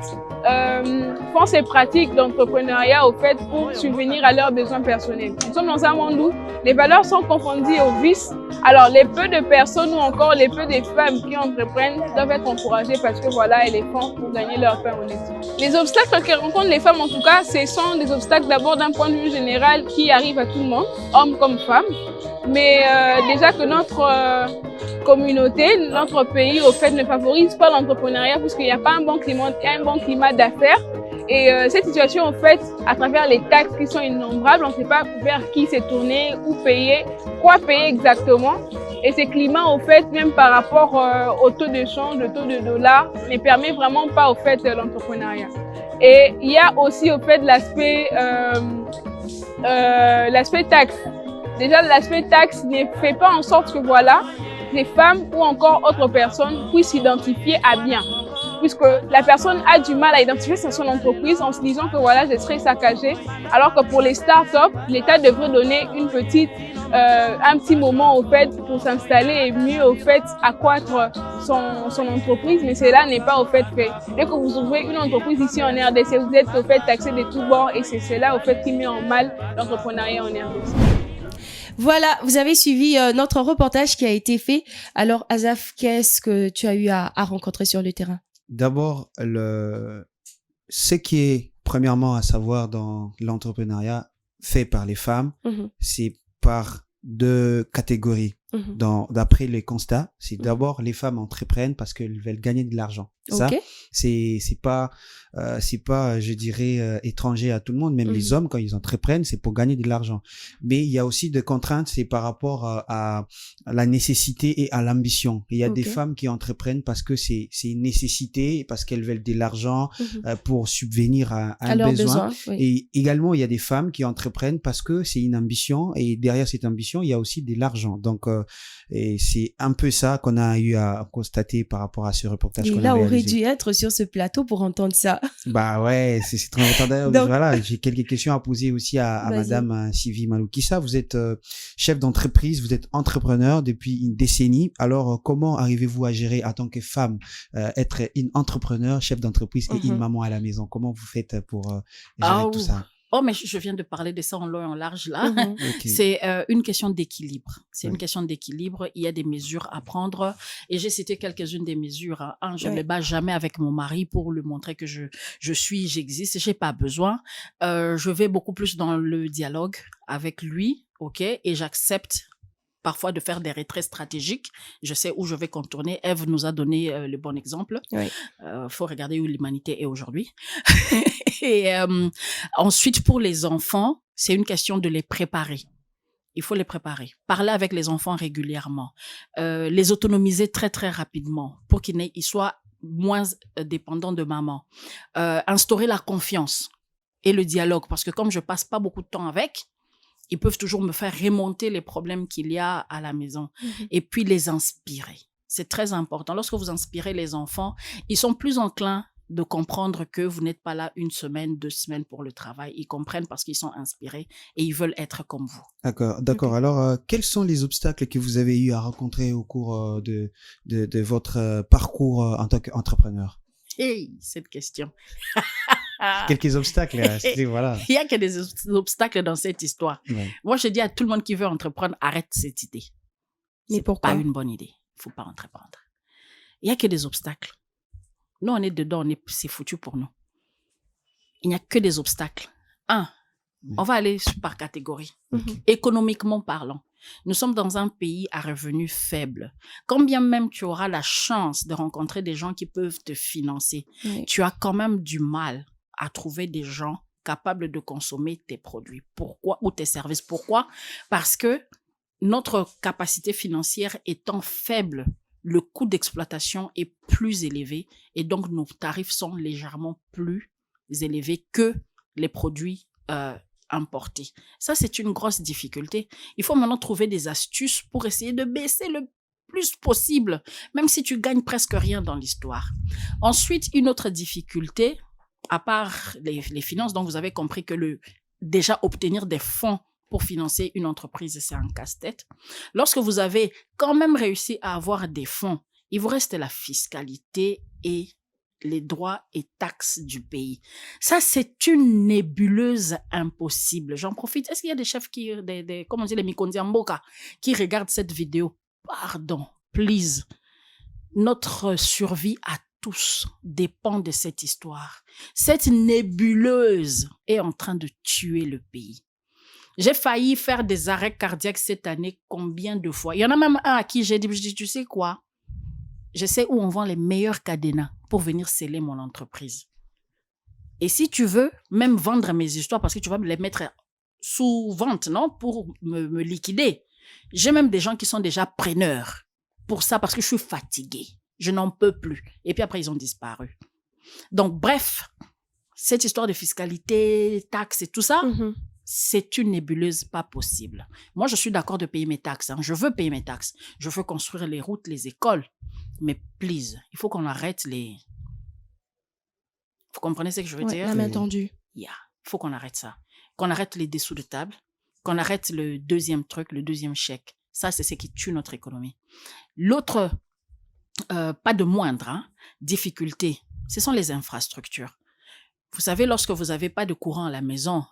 font ces pratiques d'entrepreneuriat au fait pour subvenir à leurs besoins personnels. Nous sommes dans un monde où les valeurs sont confondues au vice. Alors les peu de personnes ou encore les peu de femmes qui entreprennent doivent être encouragées parce que voilà, elles les font pour gagner leur pain honnête. Les obstacles que rencontrent les femmes en tout cas, ce sont des obstacles d'abord d'un point de vue général qui arrivent à tout le monde, hommes comme femmes. Mais déjà que notre communauté, notre pays au fait ne favorise pas l'entrepreneuriat puisqu'il n'y a pas un bon climat d'affaires. Et cette situation en fait, à travers les taxes qui sont innombrables, on ne sait pas vers qui se tourner, où payer, quoi payer exactement. Et ces climats au fait, même par rapport au taux de change, le taux de dollar, ne permet vraiment pas au fait l'entrepreneuriat. Et il y a aussi au fait l'aspect taxe. Déjà, l'aspect taxe ne fait pas en sorte que voilà, les femmes ou encore autres personnes puissent s'identifier à bien. Puisque la personne a du mal à identifier son entreprise en se disant que voilà, je serai saccagée. Alors que pour les startups, l'État devrait donner un petit moment au fait pour s'installer et mieux au fait accroître son entreprise. Mais cela n'est pas au fait fait. Dès que vous ouvrez une entreprise ici en RDC, vous êtes au fait taxé de tous bords et c'est cela au fait qui met en mal l'entrepreneuriat en RDC. Voilà, vous avez suivi notre reportage qui a été fait. Alors, Azaf, qu'est-ce que tu as eu à rencontrer sur le terrain? D'abord, ce qui est premièrement à savoir dans l'entrepreneuriat fait par les femmes, c'est par 2 catégories. D'après les constats, c'est d'abord les femmes entreprennent parce qu'elles veulent gagner de l'argent. Ça, c'est pas, je dirais, étranger à tout le monde. Même les hommes, quand ils entreprennent, c'est pour gagner de l'argent. Mais il y a aussi des contraintes, c'est par rapport à la nécessité et à l'ambition. Il y a des femmes qui entreprennent parce que c'est une nécessité, parce qu'elles veulent de l'argent pour subvenir à un besoin. Et également, il y a des femmes qui entreprennent parce que c'est une ambition et derrière cette ambition, il y a aussi de l'argent. Donc, et c'est un peu ça qu'on a eu à constater par rapport à ce reportage qu'on a réalisé. Il aurait dû être sur ce plateau pour entendre ça. Bah ouais, c'est très important. Donc, voilà, j'ai quelques questions à poser aussi à Madame Sylvie Maloukissa. Vous êtes chef d'entreprise, vous êtes entrepreneur depuis une décennie. Alors, comment arrivez-vous à gérer en tant que femme, être une entrepreneur, chef d'entreprise et une maman à la maison? Comment vous faites pour gérer tout ça? Oh, mais je viens de parler de ça en long et en large, là. C'est une question d'équilibre. C'est une question d'équilibre. Il y a des mesures à prendre. Et j'ai cité quelques-unes des mesures. Je ne me bats jamais avec mon mari pour lui montrer que j'existe. J'ai pas besoin. Je vais beaucoup plus dans le dialogue avec lui, et j'accepte parfois de faire des retraits stratégiques. Je sais où je vais contourner. Ève nous a donné le bon exemple. Faut regarder où l'humanité est aujourd'hui. Et ensuite, pour les enfants, c'est une question de les préparer. Il faut les préparer. Parler avec les enfants régulièrement. Les autonomiser très, très rapidement pour qu'ils soient moins dépendant de maman. Instaurer la confiance et le dialogue, parce que comme je passe pas beaucoup de temps avec, ils peuvent toujours me faire remonter les problèmes qu'il y a à la maison. Et puis les inspirer. C'est très important. Lorsque vous inspirez les enfants, ils sont plus enclins de comprendre que vous n'êtes pas là 1 semaine, 2 semaines pour le travail. Ils comprennent parce qu'ils sont inspirés et ils veulent être comme vous. D'accord. Alors, quels sont les obstacles que vous avez eu à rencontrer au cours de votre parcours en tant qu'entrepreneur? Hey, cette question. Quelques obstacles, voilà. Il y a que des obstacles dans cette histoire. Ouais. Moi, je dis à tout le monde qui veut entreprendre, arrête cette idée. Mais pourquoi? C'est pas une bonne idée. Il faut pas entreprendre. Il y a que des obstacles. Nous, on est dedans, c'est foutu pour nous. Il n'y a que des obstacles. On va aller par catégorie. Économiquement parlant, nous sommes dans un pays à revenus faibles. Quand bien même tu auras la chance de rencontrer des gens qui peuvent te financer, tu as quand même du mal à trouver des gens capables de consommer tes produits. Pourquoi? Ou tes services. Pourquoi? Parce que notre capacité financière étant faible, le coût d'exploitation est plus élevé et donc nos tarifs sont légèrement plus élevés que les produits importés. Ça, c'est une grosse difficulté. Il faut maintenant trouver des astuces pour essayer de baisser le plus possible, même si tu gagnes presque rien dans l'histoire. Ensuite, une autre difficulté, à part les finances, donc vous avez compris que déjà obtenir des fonds pour financer une entreprise, c'est un casse-tête. Lorsque vous avez quand même réussi à avoir des fonds, il vous reste la fiscalité et les droits et taxes du pays. Ça, c'est une nébuleuse impossible. J'en profite. Est-ce qu'il y a des chefs comment on dit, les Mikondi Mboka, qui regardent cette vidéo? Pardon, please. Notre survie à tous dépend de cette histoire. Cette nébuleuse est en train de tuer le pays. J'ai failli faire des arrêts cardiaques cette année combien de fois? Il y en a même un à qui j'ai dit, tu sais quoi? Je sais où on vend les meilleurs cadenas pour venir sceller mon entreprise. Et si tu veux même vendre mes histoires, parce que tu vas me les mettre sous vente, non? Pour me liquider. J'ai même des gens qui sont déjà preneurs pour ça, parce que je suis fatiguée. Je n'en peux plus. Et puis après, ils ont disparu. Donc, bref, cette histoire de fiscalité, taxes et tout ça, c'est une nébuleuse pas possible. Moi, je suis d'accord de payer mes taxes. Je veux payer mes taxes. Je veux construire les routes, les écoles. Mais please, il faut qu'on arrête les... Vous comprenez ce que je veux dire? La main tendue. Il faut qu'on arrête ça. Qu'on arrête les dessous de table. Qu'on arrête le deuxième truc, le deuxième chèque. Ça, c'est ce qui tue notre économie. L'autre, pas de moindre, difficulté, ce sont les infrastructures. Vous savez, lorsque vous n'avez pas de courant à la maison,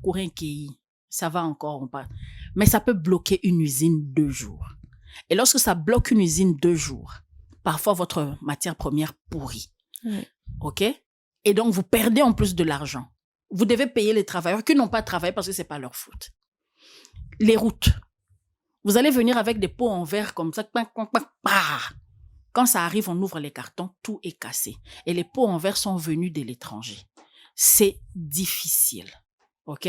courant qui, ça va encore, mais ça peut bloquer une usine 2 jours. Et lorsque ça bloque une usine 2 jours, parfois votre matière première pourrit. OK? Et donc, vous perdez en plus de l'argent. Vous devez payer les travailleurs qui n'ont pas travaillé parce que ce n'est pas leur faute. Les routes. Vous allez venir avec des pots en verre comme ça. Quand ça arrive, on ouvre les cartons, tout est cassé. Et les pots en verre sont venus de l'étranger. C'est difficile. OK?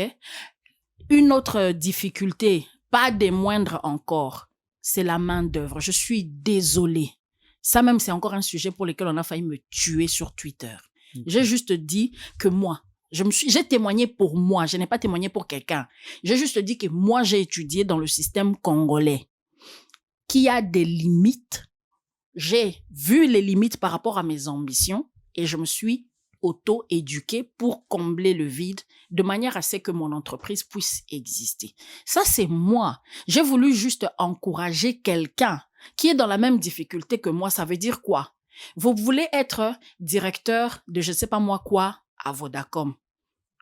Une autre difficulté, pas des moindres encore, c'est la main-d'œuvre. Je suis désolée. Ça même, c'est encore un sujet pour lequel on a failli me tuer sur Twitter. J'ai juste dit que moi, j'ai témoigné pour moi. Je n'ai pas témoigné pour quelqu'un. J'ai juste dit que moi, j'ai étudié dans le système congolais, qui a des limites. J'ai vu les limites par rapport à mes ambitions et je me suis auto-éduquée pour combler le vide de manière à ce que mon entreprise puisse exister. Ça, c'est moi. J'ai voulu juste encourager quelqu'un qui est dans la même difficulté que moi. Ça veut dire quoi? Vous voulez être directeur de je ne sais pas moi quoi à Vodacom.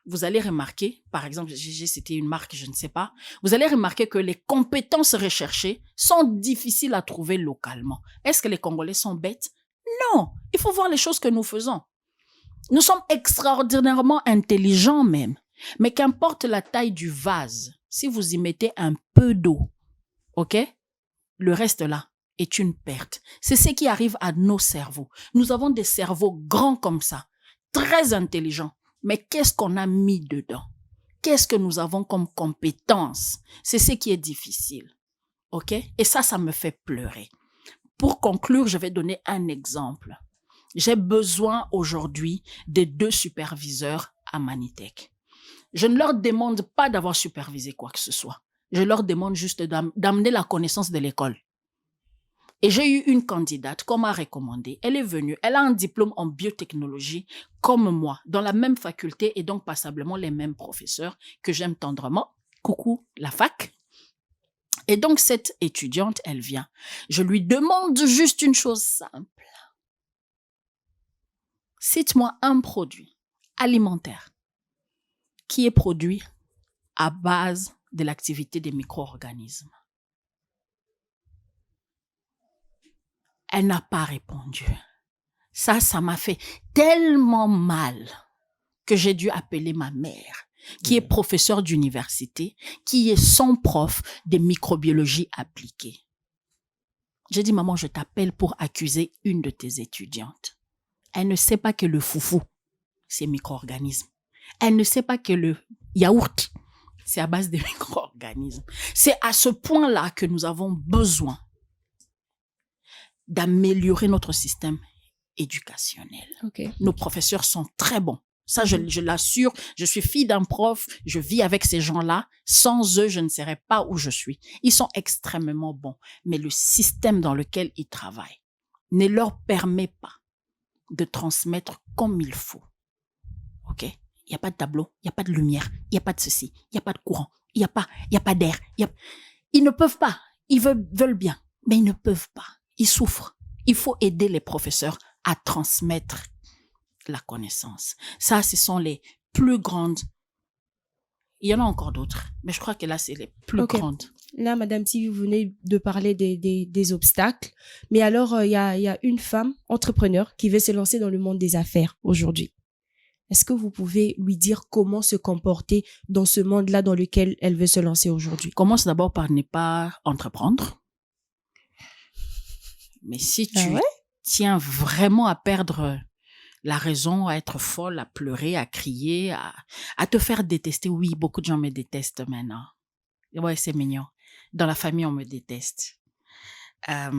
Vous allez remarquer, par exemple, j'ai cité une marque, je ne sais pas, vous allez remarquer que les compétences recherchées sont difficiles à trouver localement. Est-ce que les Congolais sont bêtes? Non, il faut voir les choses que nous faisons. Nous sommes extraordinairement intelligents même, mais qu'importe la taille du vase, si vous y mettez un peu d'eau, ok, le reste là est une perte. C'est ce qui arrive à nos cerveaux. Nous avons des cerveaux grands comme ça, très intelligents. Mais qu'est-ce qu'on a mis dedans? Qu'est-ce que nous avons comme compétence? C'est ce qui est difficile. OK? Et ça me fait pleurer. Pour conclure, je vais donner un exemple. J'ai besoin aujourd'hui des 2 superviseurs à Manitech. Je ne leur demande pas d'avoir supervisé quoi que ce soit. Je leur demande juste d'amener la connaissance de l'école. Et j'ai eu une candidate qu'on m'a recommandée. Elle est venue, elle a un diplôme en biotechnologie comme moi, dans la même faculté et donc passablement les mêmes professeurs que j'aime tendrement. Coucou, la fac. Et donc cette étudiante, elle vient. Je lui demande juste une chose simple. Cite-moi un produit alimentaire qui est produit à base de l'activité des micro-organismes. Elle n'a pas répondu. Ça m'a fait tellement mal que j'ai dû appeler ma mère, qui est professeure d'université, qui est son prof de microbiologie appliquée. J'ai dit, maman, je t'appelle pour accuser une de tes étudiantes. Elle ne sait pas que le foufou, c'est micro-organismes. Elle ne sait pas que le yaourt, c'est à base de micro-organismes. C'est à ce point-là que nous avons besoin d'améliorer notre système éducationnel. Okay. Nos professeurs sont très bons. Ça, je l'assure. Je suis fille d'un prof. Je vis avec ces gens-là. Sans eux, je ne serais pas où je suis. Ils sont extrêmement bons. Mais le système dans lequel ils travaillent ne leur permet pas de transmettre comme il faut. OK? Il n'y a pas de tableau. Il n'y a pas de lumière. Il n'y a pas de ceci. Il n'y a pas de courant. Il n'y a pas d'air. Ils ne peuvent pas. Ils veulent bien. Mais ils ne peuvent pas. Ils souffrent. Il faut aider les professeurs à transmettre la connaissance. Ça, ce sont les plus grandes. Il y en a encore d'autres, mais je crois que là, c'est les plus grandes. Là, Madame Sylvie, vous venez de parler des obstacles. Mais alors, il y a une femme entrepreneur qui veut se lancer dans le monde des affaires aujourd'hui. Est-ce que vous pouvez lui dire comment se comporter dans ce monde-là dans lequel elle veut se lancer aujourd'hui? Commence d'abord par ne pas entreprendre. Mais si tu tiens vraiment à perdre la raison, à être folle, à pleurer, à crier, à te faire détester. Oui, beaucoup de gens me détestent maintenant. Ouais, c'est mignon. Dans la famille, on me déteste. À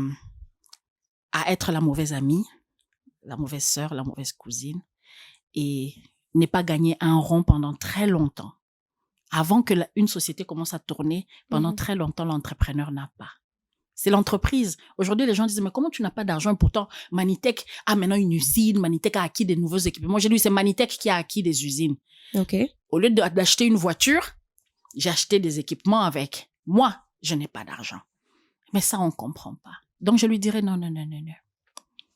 être la mauvaise amie, la mauvaise sœur, la mauvaise cousine. Et ne pas gagner un rond pendant très longtemps. Avant que une société commence à tourner, pendant très longtemps, l'entrepreneur n'a pas. C'est l'entreprise. Aujourd'hui, les gens disent, mais comment tu n'as pas d'argent? Pourtant, Manitech a maintenant une usine. Manitech a acquis des nouveaux équipements. J'ai dit, c'est Manitech qui a acquis des usines. Okay. Au lieu d'acheter une voiture, j'ai acheté des équipements avec. Moi, je n'ai pas d'argent. Mais ça, on ne comprend pas. Donc, je lui dirais non.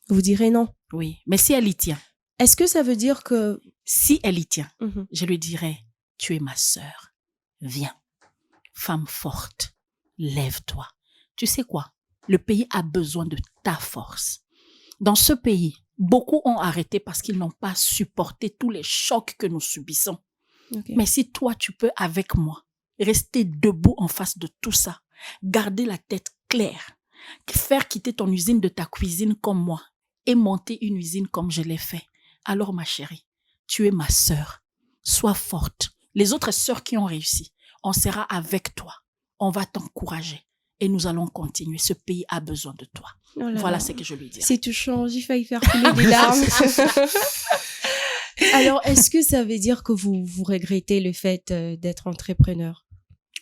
Vous direz non? Oui. Mais si elle y tient. Est-ce que ça veut dire que... Si elle y tient, je lui dirais, tu es ma sœur. Viens. Femme forte. Lève-toi. Tu sais quoi? Le pays a besoin de ta force. Dans ce pays, beaucoup ont arrêté parce qu'ils n'ont pas supporté tous les chocs que nous subissons. Okay. Mais si toi, tu peux, avec moi, rester debout en face de tout ça, garder la tête claire, faire quitter ton usine de ta cuisine comme moi et monter une usine comme je l'ai fait, alors ma chérie, tu es ma sœur. Sois forte. Les autres sœurs qui ont réussi, on sera avec toi. On va t'encourager. Et nous allons continuer. Ce pays a besoin de toi. Voilà ce que je lui dis. C'est touchant. J'ai failli faire couler des larmes. Alors, est-ce que ça veut dire que vous regrettez le fait d'être entrepreneur?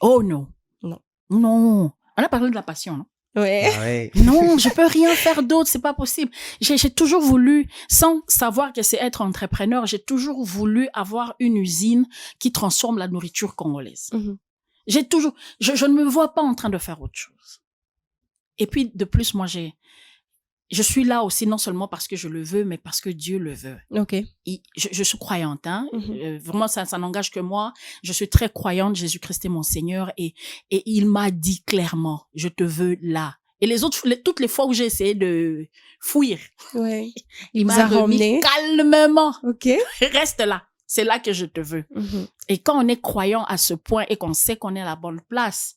Oh non. Non. On a parlé de la passion, non? Ouais. Non, je peux rien faire d'autre. C'est pas possible. J'ai toujours voulu, sans savoir que c'est être entrepreneur, j'ai toujours voulu avoir une usine qui transforme la nourriture congolaise. Je ne me vois pas en train de faire autre chose. Et puis, de plus, moi, je suis là aussi, non seulement parce que je le veux, mais parce que Dieu le veut. OK. Je suis croyante, hein. Vraiment, ça n'engage que moi. Je suis très croyante. Jésus-Christ est mon Seigneur et il m'a dit clairement, je te veux là. Et les autres, toutes les fois où j'ai essayé de fuir, il m'a remis calmement. OK. Reste là. C'est là que je te veux. Et quand on est croyant à ce point et qu'on sait qu'on est à la bonne place,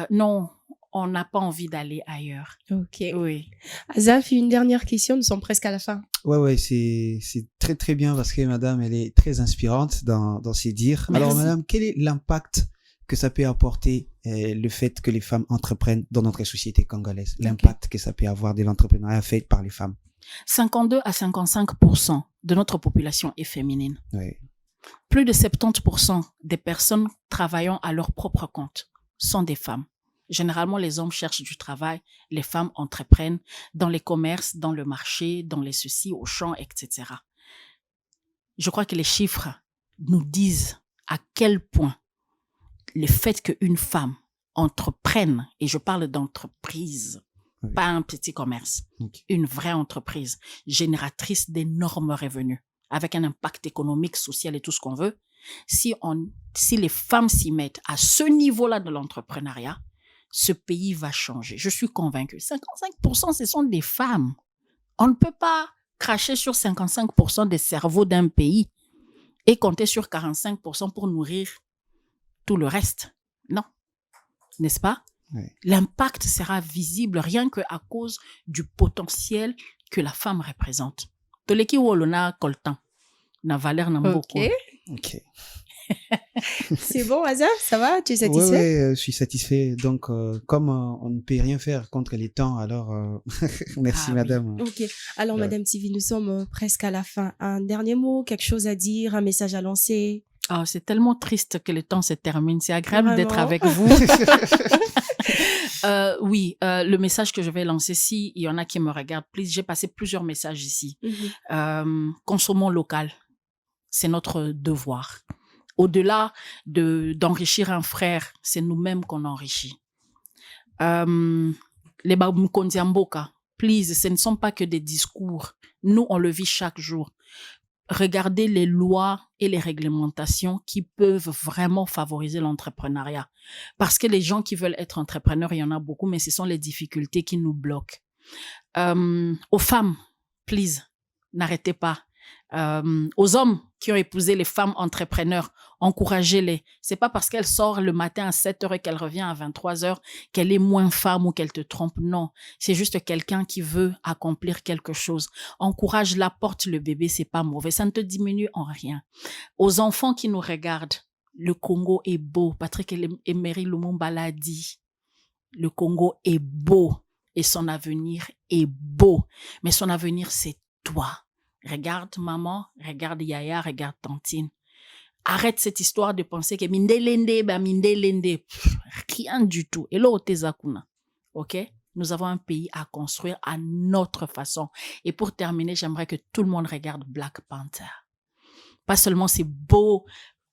non, on n'a pas envie d'aller ailleurs. OK. Oui. Azaf, une dernière question, nous sommes presque à la fin. Ouais, c'est très très bien parce que madame, elle est très inspirante dans ses dires. Merci. Alors madame, quel est l'impact que ça peut apporter le fait que les femmes entreprennent dans notre société congolaise, l'impact que ça peut avoir de l'entrepreneuriat fait par les femmes. 52 à 55% de notre population est féminine. Oui. Plus de 70% des personnes travaillant à leur propre compte sont des femmes. Généralement, les hommes cherchent du travail, les femmes entreprennent dans les commerces, dans le marché, dans les ceci, au champ, etc. Je crois que les chiffres nous disent à quel point le fait qu'une femme entreprenne, et je parle d'entreprise, pas un petit commerce, une vraie entreprise génératrice d'énormes revenus, avec un impact économique, social et tout ce qu'on veut, si les femmes s'y mettent à ce niveau-là de l'entrepreneuriat, ce pays va changer. Je suis convaincue. 55%, ce sont des femmes. On ne peut pas cracher sur 55% des cerveaux d'un pays et compter sur 45% pour nourrir tout le reste. Non. N'est-ce pas? Oui. L'impact sera visible rien qu'à cause du potentiel que la femme représente. Toleki wolona koltan. Na valeur na beaucoup. Ok. C'est bon, Azaf, ça va? Tu es satisfait? Oui, je suis satisfait. Donc, comme on ne peut rien faire contre les temps, alors merci, madame. Oui. Ok. Alors, Madame Sylvie, nous sommes presque à la fin. Un dernier mot, quelque chose à dire, un message à lancer? Oh, c'est tellement triste que le temps se termine. C'est agréable d'être avec vous. Oui, le message que je vais lancer, si il y en a qui me regardent, please, j'ai passé plusieurs messages ici. Consommons local. C'est notre devoir. Au-delà d'enrichir un frère, c'est nous-mêmes qu'on enrichit. Les Bamukondiamboka, please, ce ne sont pas que des discours. Nous, on le vit chaque jour. Regardez les lois et les réglementations qui peuvent vraiment favoriser l'entrepreneuriat. Parce que les gens qui veulent être entrepreneurs, il y en a beaucoup, mais ce sont les difficultés qui nous bloquent. Aux femmes, please, n'arrêtez pas. Aux hommes qui ont épousé les femmes entrepreneurs, encouragez-les. C'est pas parce qu'elle sort le matin à 7h et qu'elle revient à 23h qu'elle est moins femme ou qu'elle te trompe. Non, c'est juste quelqu'un qui veut accomplir quelque chose. Encourage-la, porte le bébé, c'est pas mauvais. Ça ne te diminue en rien. Aux enfants qui nous regardent, le Congo est beau. Patrick Emery Lumumba l'a dit. Le Congo est beau et son avenir est beau. Mais son avenir, c'est toi. Regarde maman, regarde Yaya, regarde Tantine. Arrête cette histoire de penser que mindelende, rien du tout. Et là, Otezakuna, ok? Nous avons un pays à construire à notre façon. Et pour terminer, j'aimerais que tout le monde regarde Black Panther. Pas seulement ces beaux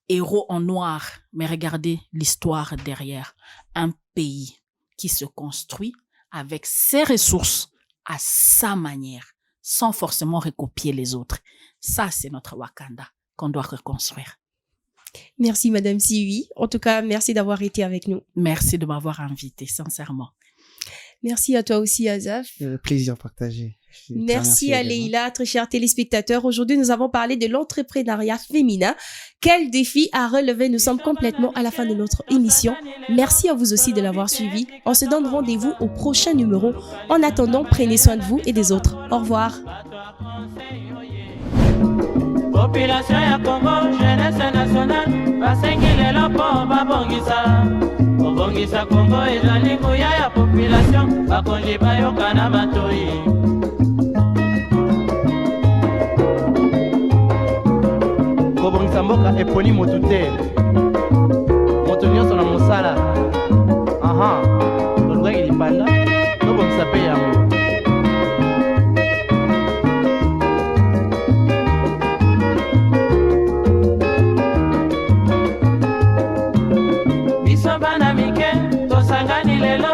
héros en noir, mais regardez l'histoire derrière. Un pays qui se construit avec ses ressources à sa manière, sans forcément recopier les autres. Ça, c'est notre Wakanda qu'on doit reconstruire. Merci, Madame Siwi. En tout cas, merci d'avoir été avec nous. Merci de m'avoir invité, sincèrement. Merci à toi aussi, Azaf. Plaisir partagé. Merci à Leïla, très chers téléspectateurs. Aujourd'hui, nous avons parlé de l'entrepreneuriat féminin. Quel défi à relever? Nous sommes complètement à la fin de notre émission. Merci à vous aussi de l'avoir suivi. On se donne rendez-vous au prochain numéro. En attendant, prenez soin de vous et des autres. Au revoir. Population ya Congo, jeunesse nationale, basengile lopo babongisa. Babongisa Congo ezali nguya ya population, bakonji bayoka na matoi. Kobongisa mboka eponi motu te. Moto nyonso na mosala. Aha, tolukaki libanda, tobongisa pe yango. Bana mike tosangani lelo